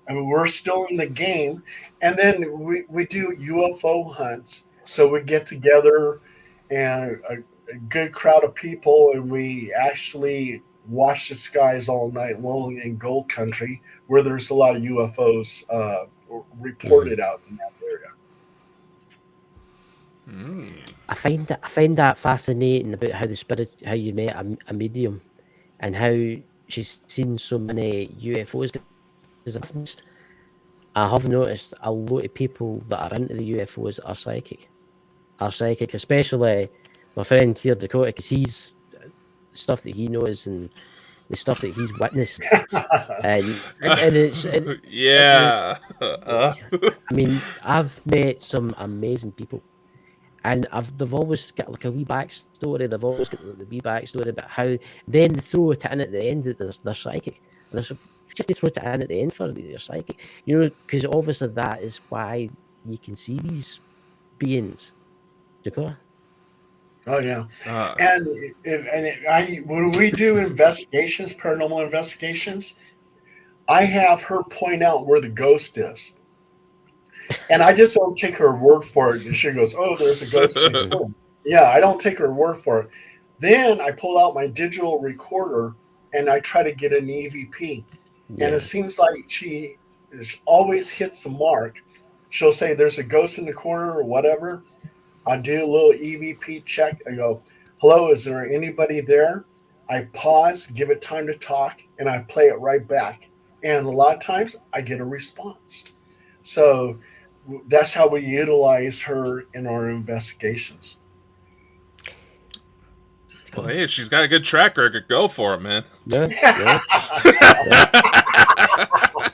I mean, we're still in the game. And then we do UFO hunts. So we get together and a good crowd of people, and we actually watch the skies all night long in Gold Country, where there's a lot of UFOs Mhm. reported out in that area. I find that fascinating about how the spirit, how you met a medium, and how she's seen so many UFOs. Because I have noticed a lot of people that are into the UFOs are psychic. Are psychic, especially my friend here, Dakota, because he's stuff that he knows and the stuff that he's witnessed, and it's and it, Yeah. I mean, I've met some amazing people. And they've always got like a wee backstory. They've always got the wee backstory about how then they throw it in at the end that they're psychic. And there's a you have to throw it in at the end for you're psychic. You know, because obviously that is why you can see these beings. Dakota? Oh yeah, uh, and I when we do investigations, paranormal investigations, I have her point out where the ghost is, and I just don't take her word for it. And she goes, "Oh, there's a ghost in the corner." Yeah, I don't take her word for it. Then I pull out my digital recorder and I try to get an EVP, and it Yeah. seems like she always hits the mark. She'll say, "There's a ghost in the corner" or whatever. I do a little EVP check. I go, "Hello, is there anybody there?" I pause, give it time to talk, and I play it right back. And a lot of times I get a response. So that's how we utilize her in our investigations. well, Dakota? hey, she's got a good track record. Go for it, man. Yeah, yeah, yeah.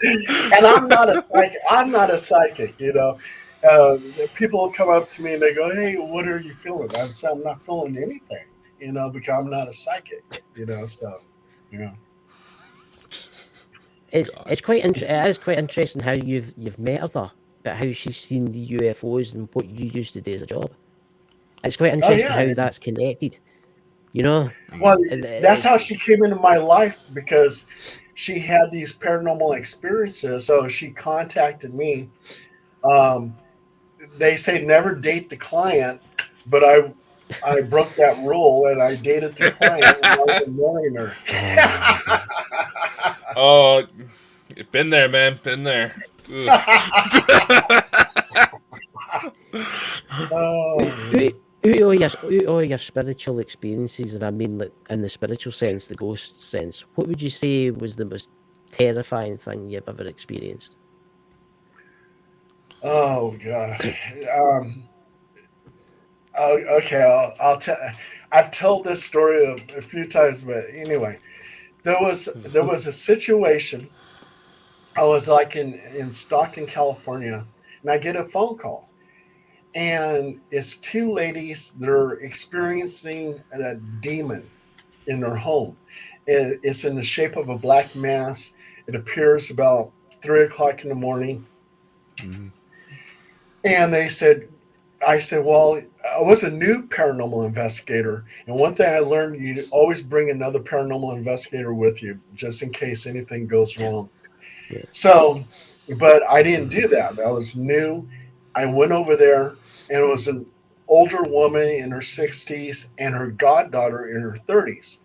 And I'm not a psychic. I'm not a psychic. People will come up to me and they go, "Hey, what are you feeling?" I say, "I'm not feeling anything." Because I'm not a psychic. So you know. It is quite interesting how you've met her, though, but how she's seen the UFOs and what you used to do as a job. It's quite Oh interesting yeah. how that's connected. You know, Well, that's it's how she came into my life because she had these paranormal experiences. So she contacted me. Um, they say never date the client, but I broke that rule and I dated the client and I was marrying her. oh my god. Oh, been there, man. Been there. Ugh. Oh, Out all your spiritual experiences, and I mean, like, in the spiritual sense, the ghost sense, what would you say was the most terrifying thing you've ever experienced? oh God. Um, okay, I'll tell. I've told this story a few times, but anyway, there was a situation. I was like in Stockton, California, and I get a phone call, and it's two ladies that are experiencing a demon in their home. It's in the shape of a black mass. It appears about 3 o'clock in the morning, Mhm. and I said, well, I was a new paranormal investigator, and one thing I learned, you always bring another paranormal investigator with you just in case anything goes wrong. Yeah. So, but I didn't do that. I was new. I went over there, and it was an older woman in her 60s and her goddaughter in her 30s.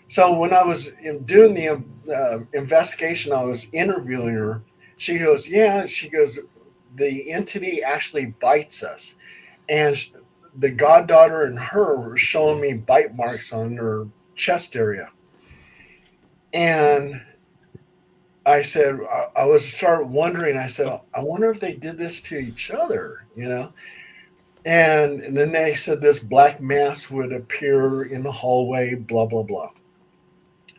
So when I was doing the investigation, I was interviewing her. She goes, "Yeah." She goes, "The entity actually bites us," and the goddaughter and her were showing me bite marks on her chest area, and I said, I was started wondering. I said, I wonder if they did this to each other. And then they said this black mass would appear in the hallway, blah blah blah.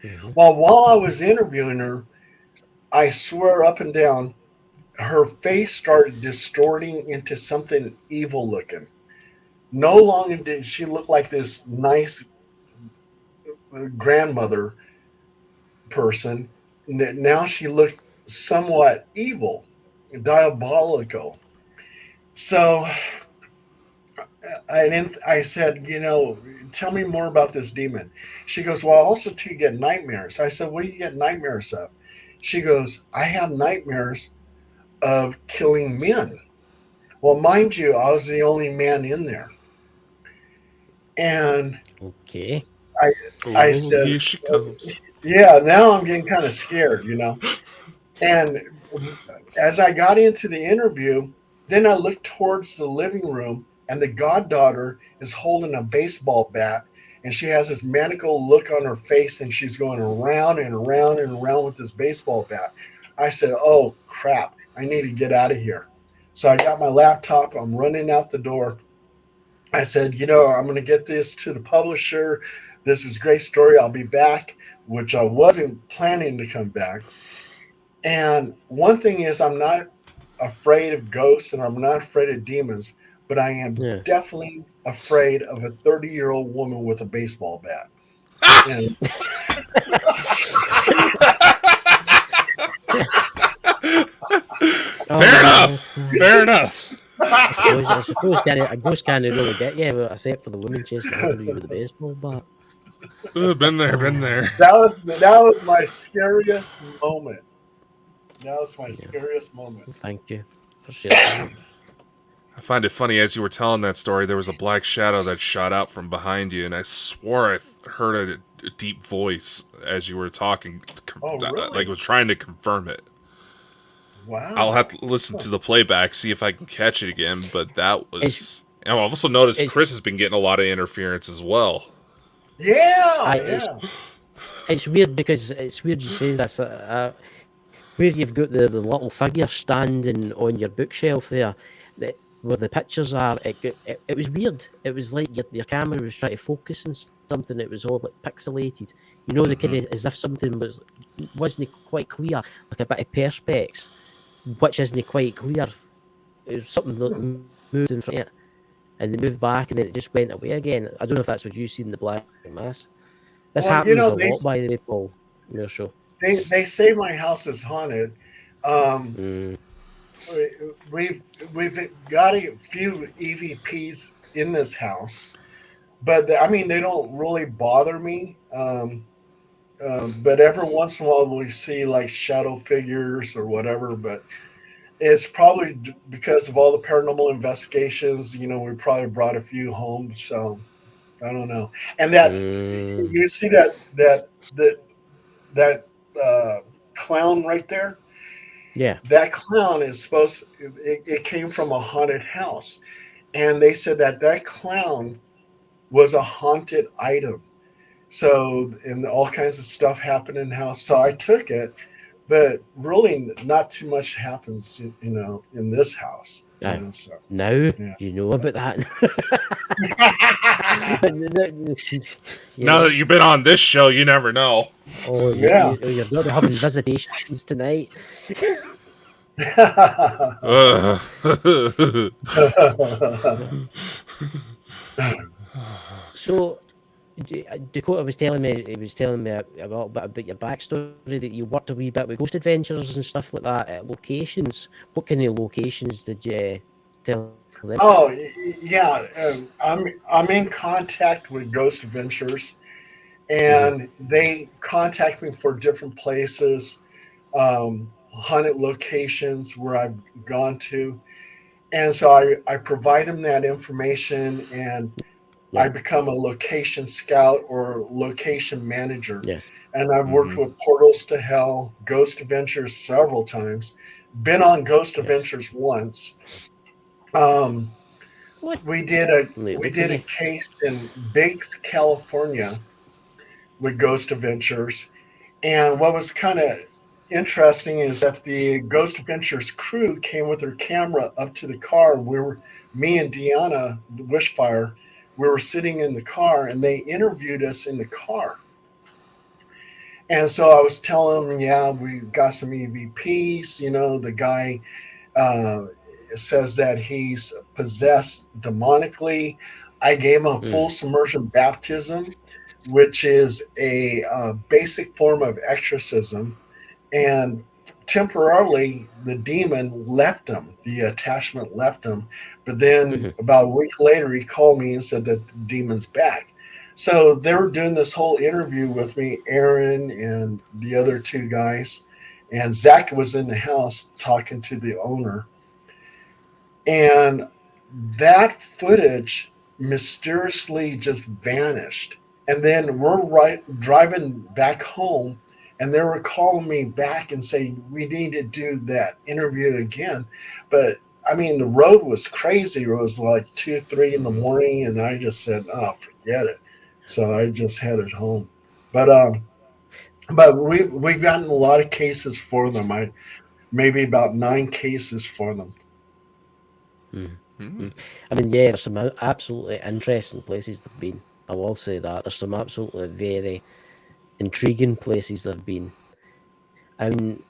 Mhm. Well, while I was interviewing her, I swear up and down, her face started distorting into something evil looking. No longer did she look like this nice grandmother person. Now she looked somewhat evil, diabolical. So I said, tell me more about this demon. She goes, well, I also too get nightmares. I said, what do you get nightmares of? She goes, I have nightmares of killing men. Well, mind you, I was the only man in there. And Okay. I I Oh, said, here she comes. yeah, now I'm getting kind of scared. And as I got into the interview, then I looked towards the living room, and the goddaughter is holding a baseball bat, and she has this maniacal look on her face, and she's going around and around and around with this baseball bat. I said, "Oh crap! I need to get out of here." So I got my laptop. I'm running out the door. I said, I'm going to get this to the publisher. This is a great story. I'll be back, which I wasn't planning to come back. And one thing is, I'm not afraid of ghosts and I'm not afraid of demons, but I am Yeah. definitely afraid of a 30-year-old woman with a baseball bat. And Fair Oh, enough. Fair enough. I suppose a ghost can't really get you, except for the woman chasing after you with a baseball bat. Been there. Been Oh, there. that was my scariest moment. That was my yeah. scariest moment. Thank you for sharing that. I find it funny as you were telling that story, there was a black shadow that shot out from behind you, and I swore I heard a deep voice as you were talking, Oh, like it really? was trying to confirm it. I'll have Wow. to listen to the playback, see if I can catch it again, but that It's was. And I've also noticed it's Chris has been getting a lot of interference as well. Yeah, I yeah. it's weird because it's weird you say this. Where you've got the little figure standing on your bookshelf there, where the pictures are, it was weird. It was like your camera was trying to focus on something. It was all like pixelated. The kind Hmm. of as if something was wasn't quite clear, like a bit of perspex, which isn't quite clear. It was something that moved in front of it, and they moved back, and then it just went away again. I don't know if that's what you see in the Black Mass. This Well, happens a lot, by the way, Paul. Your show. they say my house is haunted. Um, Mm, we've got a few EVPs in this house, but I mean they don't really bother me. But every once in a while we see like shadow figures or whatever. But it's probably because of all the paranormal investigations. We probably brought a few home, so I don't know. And that mm, you see that clown right there. yeah. That clown is supposed. It came from a haunted house, and they said that clown was a haunted item. So, and all kinds of stuff happened in the house. So I took it, but really not too much happens, in this house. Aye. So Now yeah. you know about that. you Now know. that you've been on this show, you never know. Oh, Yeah. you're going to be having visitations tonight. Ugh. So, Dakota was telling me, he was telling me a little bit about your backstory, that you worked a wee bit with Ghost Adventures and stuff like that at locations. What kind of locations did you tell them? Oh yeah, I'm in contact with Ghost Adventures, Mm-hmm. and they contact me for different places, haunted locations where I've gone to, and so I provide them that information, and Yeah. I become a location scout or location manager. Yes. And I've worked Mhm. with Portals to Hell, Ghost Adventures several times, been on Ghost Yes. Adventures once. Um, What? we Lately for did a you? case in Biggs, California with Ghost Adventures. And what was kind of interesting is that the Ghost Adventures crew came with their camera up to the car. Me and Deanna Wishfire, we were sitting in the car, and they interviewed us in the car. And so I was telling them, yeah, we got some EVPs. The guy uh, says that he's possessed demonically. I gave him a full Mm. submersion baptism, which is a basic form of exorcism. And temporarily, the demon left him, the attachment left him. But then Mm-hmm. about a week later, he called me and said that the demon's back. So they were doing this whole interview with me, Aaron and the other two guys. And Zach was in the house talking to the owner. And that footage mysteriously just vanished. And then we're driving back home, and they were calling me back and saying we need to do that interview again. But I mean, the road was crazy. It was like 2, 3 in the morning, and I just said, "Oh, forget it." So I just headed home. But we've gotten a lot of cases for them. I maybe about 9 cases for them. Mm. Hmm. Mm. I mean, yeah, there's some absolutely interesting places they've been. I will say that there's some absolutely very intriguing places they've been. I mean,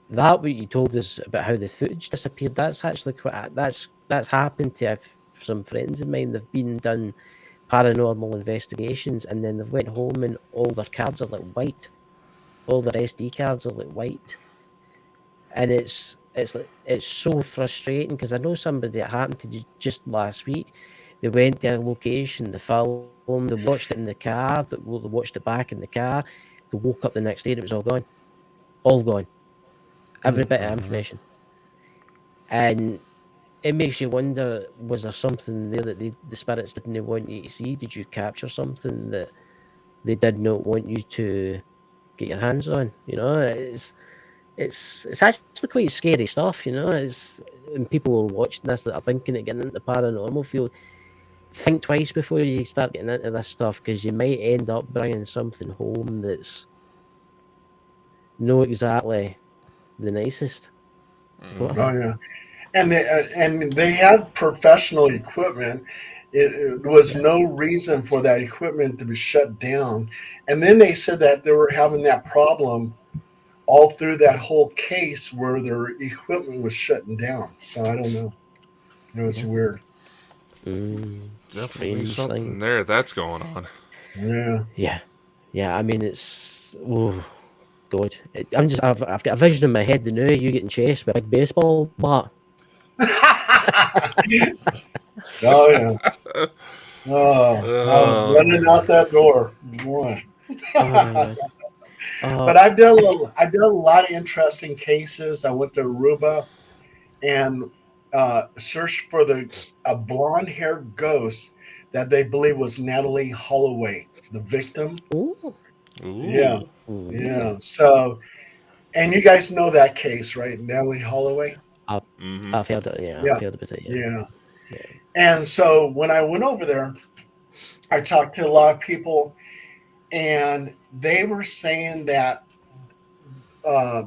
that what you told us about how the footage disappeared. That's actually quite. That's happened to some friends of mine. They've been done paranormal investigations, and then they've went home and all their cards are like white. All their SD cards are like white, and it's so frustrating because I know somebody that happened to just last week. They went to a location, they filmed, they watched it in the car, they watched it back in the car. They woke up the next day and it was all gone, every bit of Mhm. information, and it makes you wonder: was there something there that the spirits didn't want you to see? Did you capture something that they did not want you to get your hands on? It's actually quite scary stuff, and people are watching this that are thinking of getting into the paranormal field. Think twice before you start getting into this stuff because you might end up bringing something home that's not exactly the nicest. Oh Mhm. Dakota. yeah. And they have professional equipment. It was Yeah. no reason for that equipment to be shut down. And then they said that they were having that problem all through that whole case where their equipment was shutting down. So I don't know. It was weird. Definitely Strange something things. there that's going on. Yeah. Yeah. I mean, it's God. I've got a vision in my head now. You getting chased with a big baseball bat. Oh yeah. Oh, running Man. out that door. Boy. Oh my God. But I've done a lot of interesting cases. I went to Aruba and searched for a blonde haired ghost that they believe was Natalie Holloway, the victim. Ooh. Yeah, Ooh. yeah. So, and you guys know that case, right? Natalie Holloway. I've, Mm-hmm. I've heard it. Yeah, I've Yeah, heard about it. Yeah. yeah. Yeah. And so when I went over there, I talked to a lot of people, and they were saying that uh,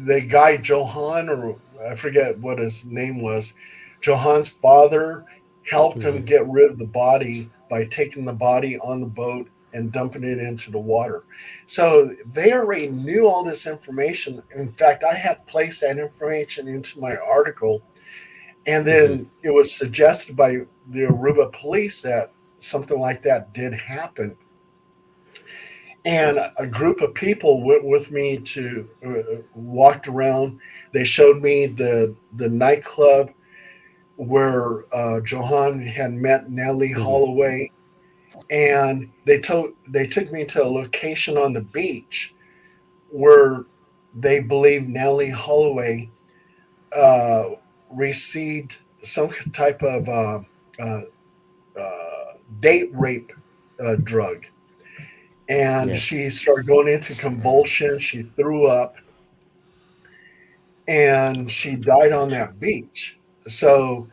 the guy Johan, or I forget what his name was, Johan's father helped him Mhm. get rid of the body by taking the body on the boat and dumping it into the water. So they already knew all this information. In fact, I had placed that information into my article, and Mhm. then it was suggested by the Aruba police that something like that did happen. And a group of people went with me to walked around. They showed me the nightclub where Johan had met Nellie Mhm. Holloway, and they took me to a location on the beach where they believe Nellie Holloway uh, received some type of uh, date rape drug, and Yeah. she started going into convulsions. She threw up, and she died on that beach. So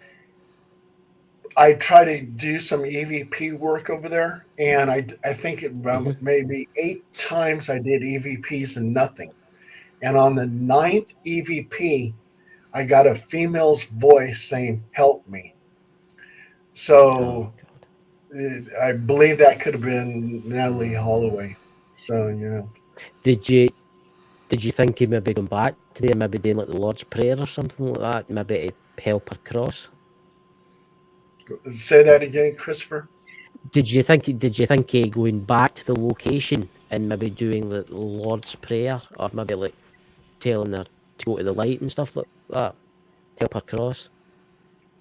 I try to do some EVP work over there, and I think Mhm. maybe 8 times I did EVPs and nothing. And on the ninth EVP, I got a female's voice saying, "Help me." Oh So God. I believe that could have been Natalie Holloway. So yeah. Did you did you think he maybe going back to there, maybe doing like the Lord's Prayer or something like that, maybe to help her cross? Say that again, Christopher. Did you think he going back to the location and maybe doing the Lord's Prayer, or maybe like telling her to go to the light and stuff like that, help her cross?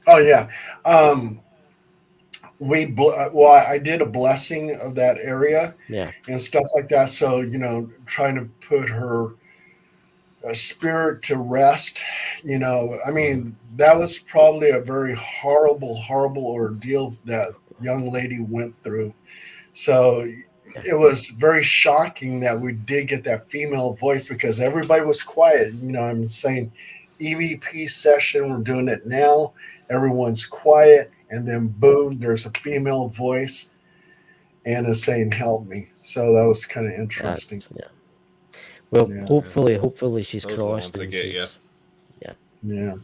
Oh yeah. Um, well, I did a blessing of that area Yeah. and stuff like that. So trying to put her spirit to rest. I Mhm. mean, that was probably a very horrible, horrible ordeal that young lady went through. So Yeah. it was very shocking that we did get that female voice because everybody was quiet. I'm saying EVP session, we're doing it now. Everyone's quiet, and then boom, there's a female voice and it's saying "Help me." So that was kind of interesting. That's yeah. Well, Yeah, hopefully she's Those are the ones crossed that and get you. she's yeah, yeah.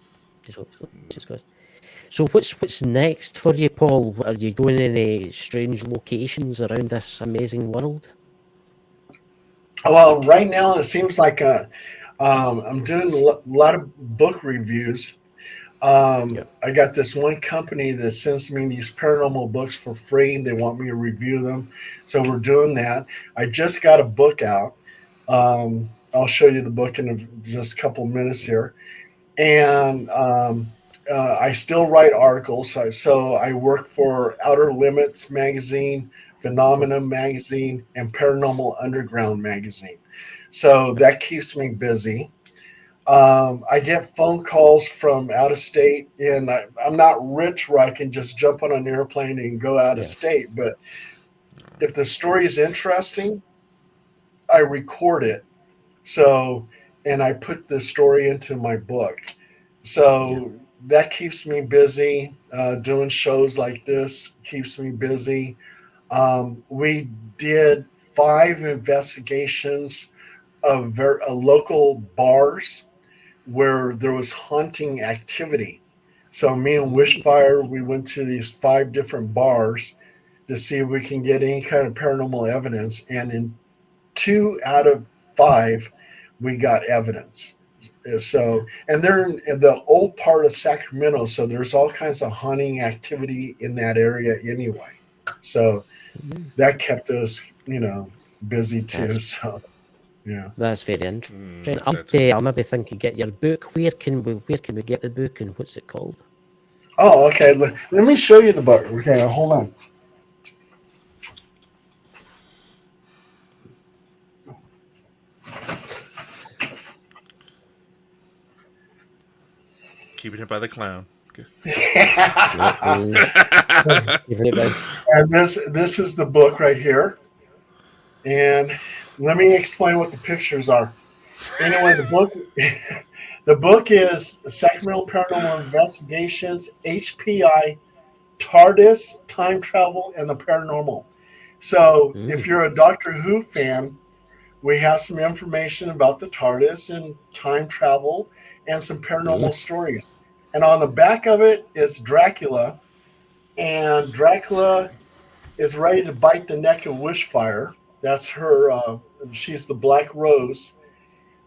just hopefully she's crossed. So what's next for you, Paul? Are you going any strange locations around this amazing world? Well, right now it seems like I'm doing a lot of book reviews. Yeah. I got this one company that sends me these paranormal books for free. They want me to review them, so we're doing that. I just got a book out. I'll show you the book in just a couple minutes here, and I still write articles. So I work for Outer Limits magazine, Phenomena magazine, and Paranormal Underground magazine. So that keeps me busy. I get phone calls from out of state, and I'm not rich where I can just jump on an airplane and go out of Yeah. state. But if the story is interesting, I record it. So, and I put the story into my book. Yeah. So that keeps me busy. Doing shows like this keeps me busy. We did 5 investigations of local bars where there was haunting activity. So me and Wishfire, we went to these 5 different bars to see if we can get any kind of paranormal evidence. And in 2 out of 5, we got evidence. So, and they're in the old part of Sacramento, so there's all kinds of hunting activity in that area anyway. So that kept us, busy too. That's So, yeah. that's very interesting. That's I'll maybe think of get your book. Where can we get the book and what's it called? Oh, okay. Let me show you the book. Okay, hold on. keeping it by the clown. And this is the book right here. And let me explain what the pictures are. Anyway, the book the book is Sacramento Paranormal Investigations, HPI, TARDIS, time travel, and the paranormal. So, if you're a Doctor Who fan, we have some information about the TARDIS and time travel and some paranormal stories. And on the back of it is Dracula, and Dracula is ready to bite the neck of Wishfire. That's her. She's the Black Rose,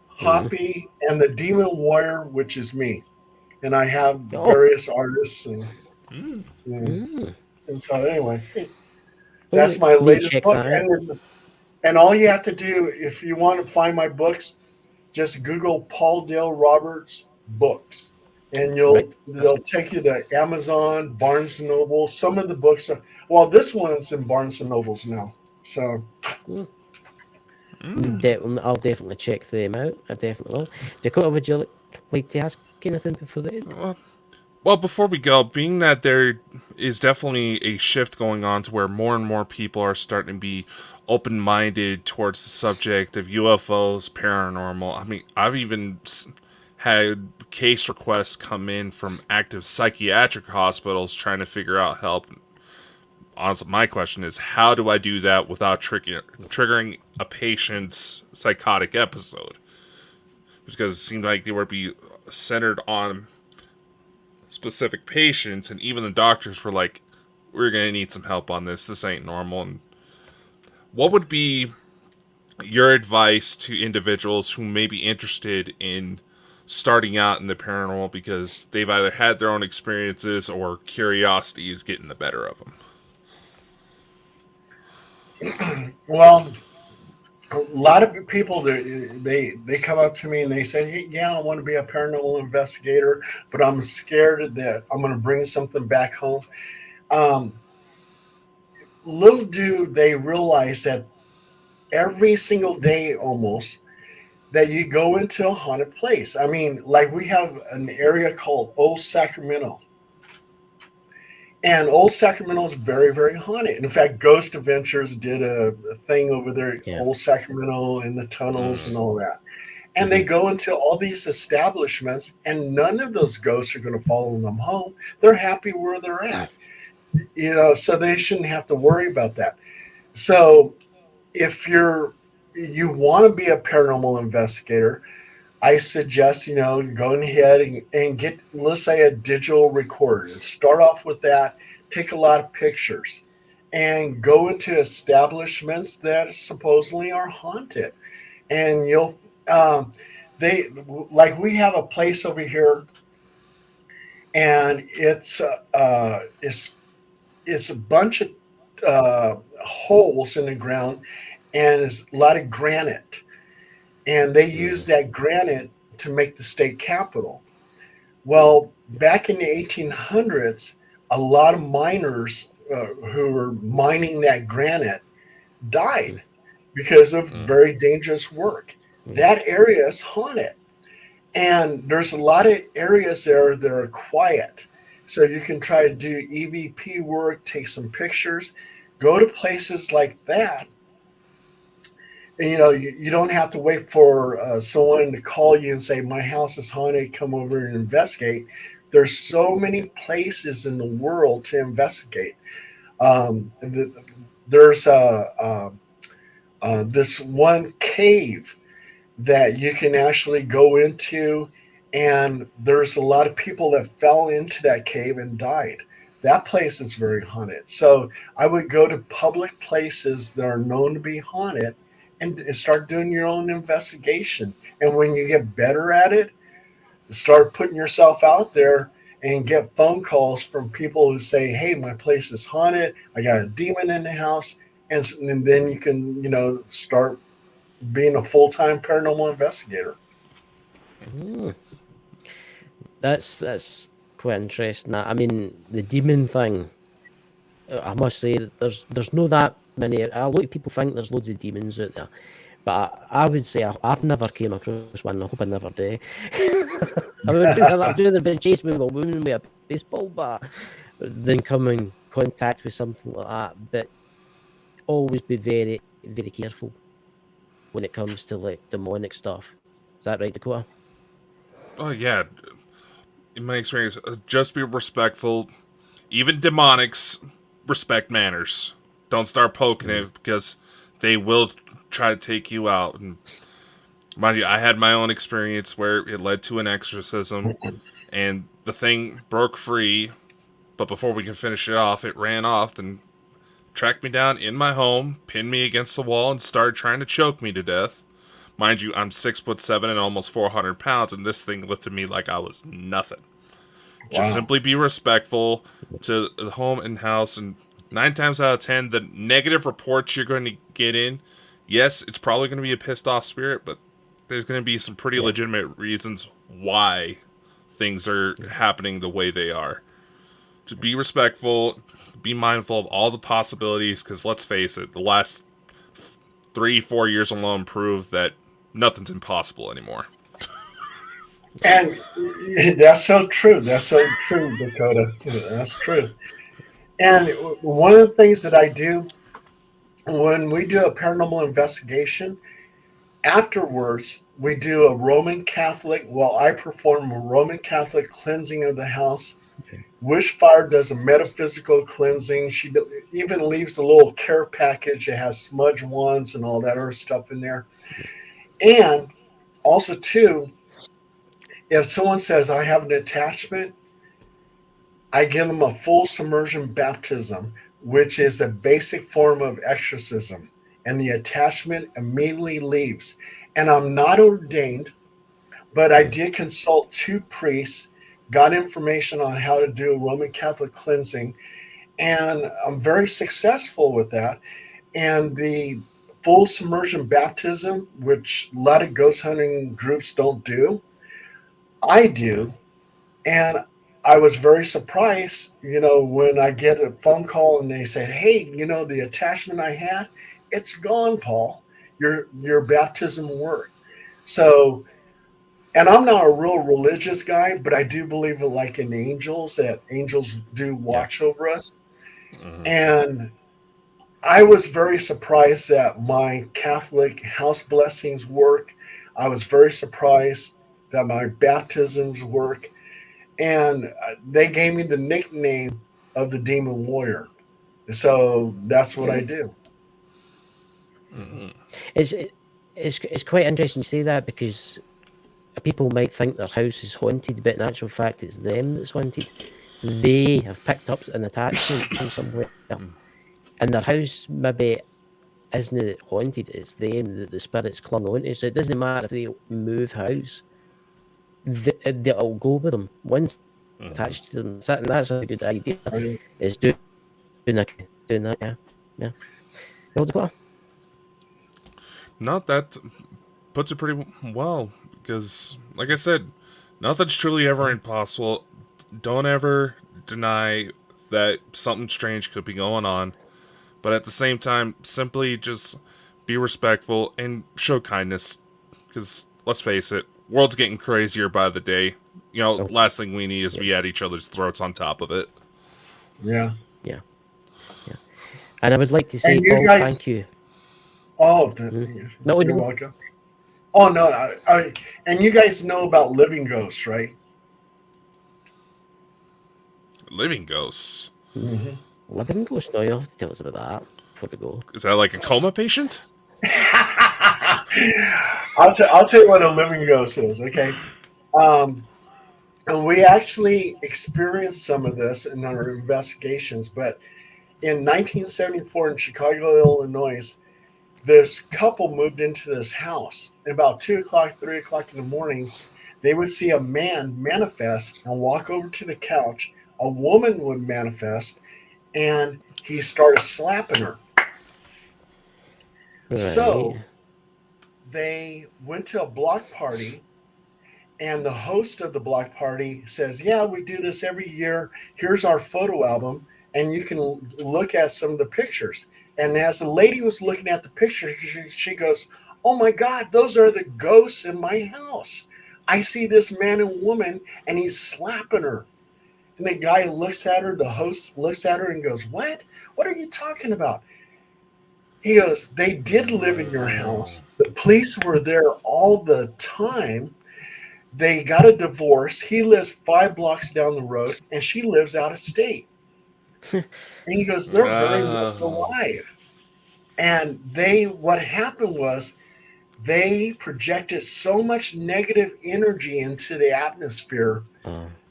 Hoppy, and the Demon Warrior, which is me. And I have Oh, various artists, and, and so anyway, oh, that's my need to latest check book. that out. And all you have to do if you want to find my books, just Google Paul Dale Roberts books, and Right. they'll take you to Amazon, Barnes and Noble. Some of the books are this one's in Barnes and Nobles now. So I'll definitely check them out. I definitely will. Dakota, would you like to ask anything before the end? Well, before we go, being that there is definitely a shift going on to where more and more people are starting to be open-minded towards the subject of UFOs, paranormal. I mean, I've even had case requests come in from active psychiatric hospitals trying to figure out help. Honestly, my question is, how do I do that without triggering a patient's psychotic episode? Because it seemed like they would be centered on specific patients, and even the doctors were like, we're gonna need some help on this. This ain't normal. And what would be your advice to individuals who may be interested in starting out in the paranormal because they've either had their own experiences or curiosity is getting the better of them? well, a lot of people they come up to me and they say, "Hey, yeah, I want to be a paranormal investigator, but I'm scared that I'm going to bring something back home." Um, Little do they realize that every single day almost that you go into a haunted place. I mean, like we have an area called Old Sacramento. And Old Sacramento is very, very haunted. In fact, Ghost Adventures did a thing over there, Yeah. Old Sacramento and the tunnels and all that. And they Mhm. go into all these establishments, and none of those ghosts are going to follow them home. They're happy where they're at, so they shouldn't have to worry about that. So if you want to be a paranormal investigator, I suggest going ahead and get, let's say, a digital recorder. Start off with that. Take a lot of pictures, and go into establishments that supposedly are haunted. And you'll they like we have a place over here, and it's a bunch of holes in the ground, and it's a lot of granite, and they use that granite to make the state capitol. Well, back in the 1800s, a lot of miners who were mining that granite died because of very dangerous work. That area is haunted. And there's a lot of areas there that are quiet. So you can try to do EVP work, take some pictures, go to places like that. And, you don't have to wait for someone to call you and say, my house is haunted, come over and investigate. There's so many places in the world to investigate. There's this one cave that you can actually go into, and there's a lot of people that fell into that cave and died. That place is very haunted. So I would go to public places that are known to be haunted and start doing your own investigation. And when you get better at it, start putting yourself out there and get phone calls from people who say, "Hey, my place is haunted. I got a demon in the house," and then you can start being a full time paranormal investigator. Mm. That's quite interesting. I mean, the demon thing. I must say that there's no that many. A lot of people think there's loads of demons out there, but I would say I've never came across one. I hope I never do. I've rather been chased with a woman with a baseball bat than come in contact with something like that. But always be very, very careful when it comes to like demonic stuff. Is that right, Dakota? Oh yeah, in my experience, just be respectful. Even demonics respect manners. Don't start poking it because they will try to take you out. And mind you, I had my own experience where it led to an exorcism, and the thing broke free. But before we can finish it off, it ran off and tracked me down in my home, pinned me against the wall, and started trying to choke me to death. Mind you, I'm 6'7" and almost 400 pounds, and this thing lifted me like I was nothing. Just Wow. simply be respectful to the home and house, and 9 times out of 10, the negative reports you're going to get in, yes, it's probably going to be a pissed off spirit, but there's going to be some pretty legitimate reasons why things are happening the way they are. Just be respectful, be mindful of all the possibilities, because let's face it, the last 3-4 years alone prove that nothing's impossible anymore. And that's so true. That's so true, Dakota. That's true. And one of the things that I do when we do a paranormal investigation, afterwards, we do a Roman Catholic, well, I perform a Roman Catholic cleansing of the house. Wishfire does a metaphysical cleansing. She even leaves a little care package that has smudge wands and all that other stuff in there. And also, too, if someone says, I have an attachment, I give them a full submersion baptism, which is a basic form of exorcism. And the attachment immediately leaves. And I'm not ordained, but I did consult two priests, got information on how to do a Roman Catholic cleansing, and I'm very successful with that. And the full submersion baptism, which a lot of ghost hunting groups don't do, I do. And I was very surprised, when I get a phone call and they said, "Hey, the attachment I had, it's gone, Paul. Your baptism worked." So, and I'm not a real religious guy, but I do believe like in angels, that angels do Yeah. watch over us. And I was very surprised that my Catholic house blessings work. I was very surprised that my baptisms work. And they gave me the nickname of the Demon Warrior. So that's what I do. It's it's quite interesting to say that because people might think their house is haunted, but in actual fact, it's them that's haunted. They have picked up an attachment from somewhere, and their house maybe isn't haunted. It's them that the spirits clung onto. So it doesn't matter if they move house; they'll go with them once attached to them. And that's a good idea. Is doing that. Yeah, yeah. Hold the Not that puts it pretty well, because, like I said, nothing's truly ever impossible. Don't ever deny that something strange could be going on, but at the same time, simply just be respectful and show kindness, because let's face it, world's getting crazier by the day. Last thing we need is to be at each other's throats on top of it. Yeah. Yeah, yeah. And I would like to say, And you Paul, guys, thank you. oh, No, you're no. welcome. Oh, no. And you guys know about living ghosts, right? Living ghosts. Mm-hmm. Living ghost. No, you have to tell us about that before we go. Is that like a coma patient? I'll tell you what a living ghost is, okay? Um, and we actually experienced some of this in our investigations, but in 1974 in Chicago, Illinois, this couple moved into this house. About 2 o'clock, 3 o'clock in the morning, they would see a man manifest and walk over to the couch. A woman would manifest, and he started slapping her. Right. So they went to a block party, and the host of the block party says, "Yeah, we do this every year. Here's our photo album, and you can look at some of the pictures." And as the lady was looking at the picture, she goes, "Oh my God, those are the ghosts in my house. I see this man and woman, and he's slapping her." And the guy looks at her, the host looks at her and goes, "What? What are you talking about?" He goes, "They did live in your house. The police were there all the time. They got a divorce. He lives 5 blocks down the road, and she lives out of state." And he goes, "They're very much alive." And what happened was they projected so much negative energy into the atmosphere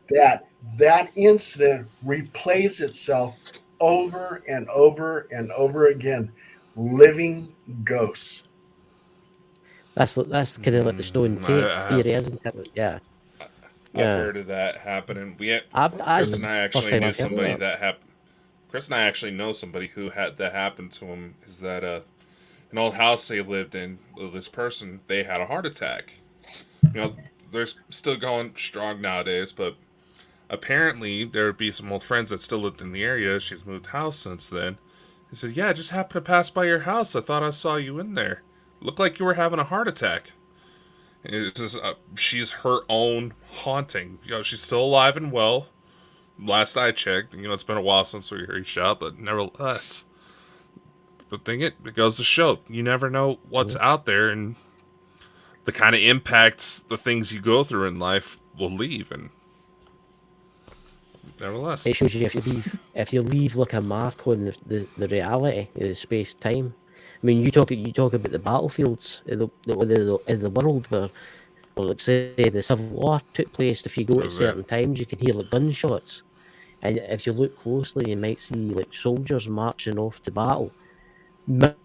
that that incident replays itself over and over and over again. Living ghosts. That's kind of like the stone tape theory, isn't it? Yeah. I've heard of that happening. That's Chris and the I first actually time knew I've heard somebody of that. that happened. Chris and I actually know somebody who had that happen to him. Is that an old house they lived in? This person, they had a heart attack. They're still going strong nowadays, but apparently there would be some old friends that still lived in the area. She's moved house since then. He said, "Yeah, I just happened to pass by your house. I thought I saw you in there. Looked like you were having a heart attack." It's just, she's her own haunting. She's still alive and well. Last I checked, it's been a while since we reached out, but nevertheless, the thing it goes to show, you never know what's out there, and the kind of impacts the things you go through in life will leave, and nevertheless, It shows you if you leave like a mark on the reality, the space time. I mean, you talk about the battlefields in the world where, well, like say the Civil War took place. If you go at certain times, you can hear like gunshots, and if you look closely, you might see like soldiers marching off to battle. Maybe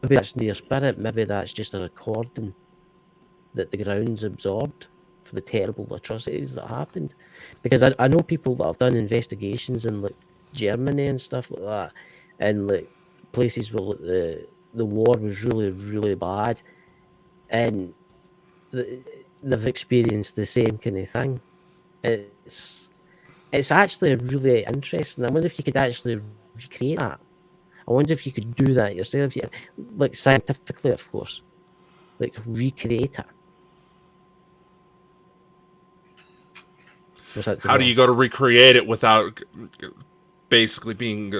that's their spirit. Maybe that's just a recording that the ground's absorbed for the terrible atrocities that happened. Because I know people that have done investigations in like Germany and stuff like that, and like places where like, the war was really, really bad, and they've experienced the same kind of thing. It's actually really interesting. I wonder if you could actually recreate that. I wonder if you could do that yourself, like scientifically, of course, like recreate it. how do you go to recreate it without basically being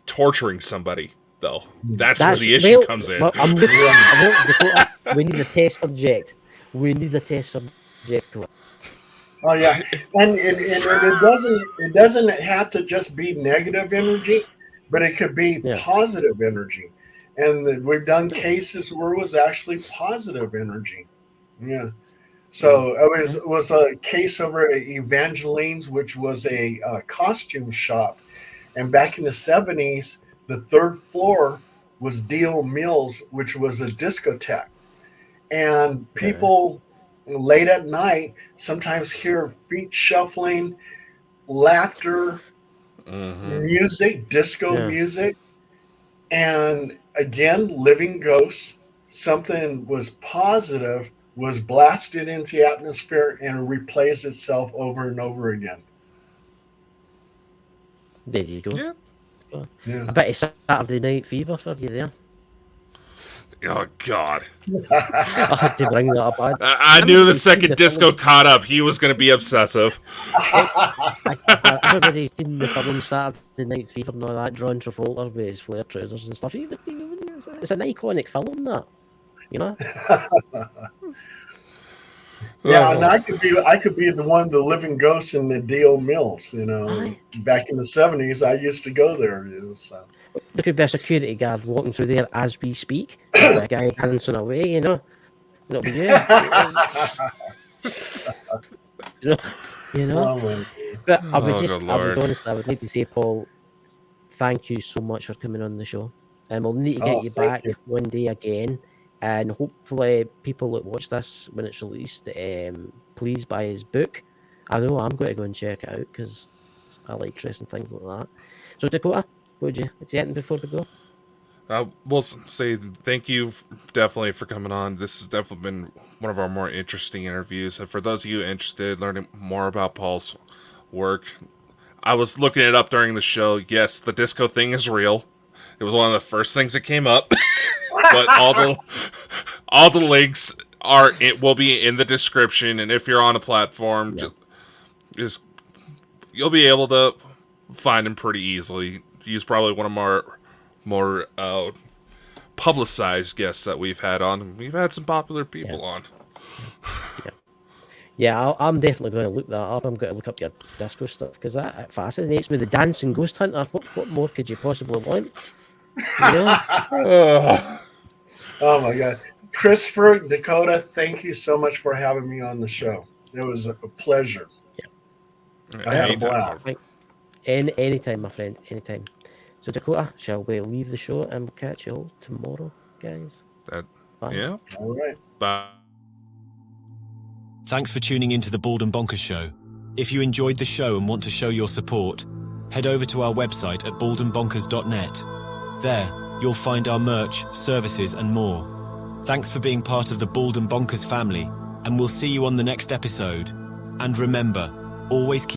torturing somebody, though? That's where the issue comes in. Well, we need a test subject. We need a test subject. Oh yeah, and it doesn't have to just be negative energy, but it could be Yeah. positive energy, and we've done cases where it was actually positive energy. Yeah. So it was a case over at Evangeline's, which was a costume shop, and back in the 70s, the third floor was Deal Mills, which was a discotheque, and people late at night sometimes hear feet shuffling, laughter, music, disco music, and again, living ghosts. Something was positive was blasted into the atmosphere and it replays itself over and over again. There you go. Yeah. Yeah. I bet it's Saturday Night Fever for you there. Oh, God. I had to bring that up. I knew the second Disco caught up, he was going to be obsessive. Everybody's seen the film Saturday Night Fever and all that, John Travolta with his flare trousers and stuff. It's an iconic film, that. You know? Yeah, and I could be the one, the living ghost in the D.O. Mills. Back in the 70s, I used to go there. So. There could be a security guard walking through there as we speak. There'll be a guy dancing away, It'll be you. you know. Oh, But I would honestly, I would like to say, Paul, thank you so much for coming on the show. and we'll need to get you back one day again. And hopefully, people that watch this when it's released, please buy his book. I know I'm going to go and check it out because I like interesting things like that. So, Dakota, what would you say anything before we go? We'll say thank you definitely for coming on. This has definitely been one of our more interesting interviews. And for those of you interested, learning more about Paul's work, I was looking it up during the show. Yes, the disco thing is real. It was one of the first things that came up. But all the links will be in the description, and if you're on a platform, just you'll be able to find them pretty easily. He's probably one of our more publicized guests that we've had on. We've had some popular people on. Yeah, I'm definitely going to look that up. I'm going to look up your disco stuff because that fascinates me. The dancing ghost hunter. What more could you possibly want? You know? Oh my God. Christopher, Dakota, thank you so much for having me on the show. It was a pleasure. Yeah. I had a blast. Anytime, my friend, anytime. So, Dakota, shall we leave the show and we'll catch you all tomorrow, guys? Bye. Yeah. All right. Bye. Thanks for tuning into the Bald and Bonkers Show. If you enjoyed the show and want to show your support, head over to our website at baldandbonkers.net. There, you'll find our merch, services, and more. Thanks for being part of the Bald and Bonkers family, and we'll see you on the next episode. And remember, always keep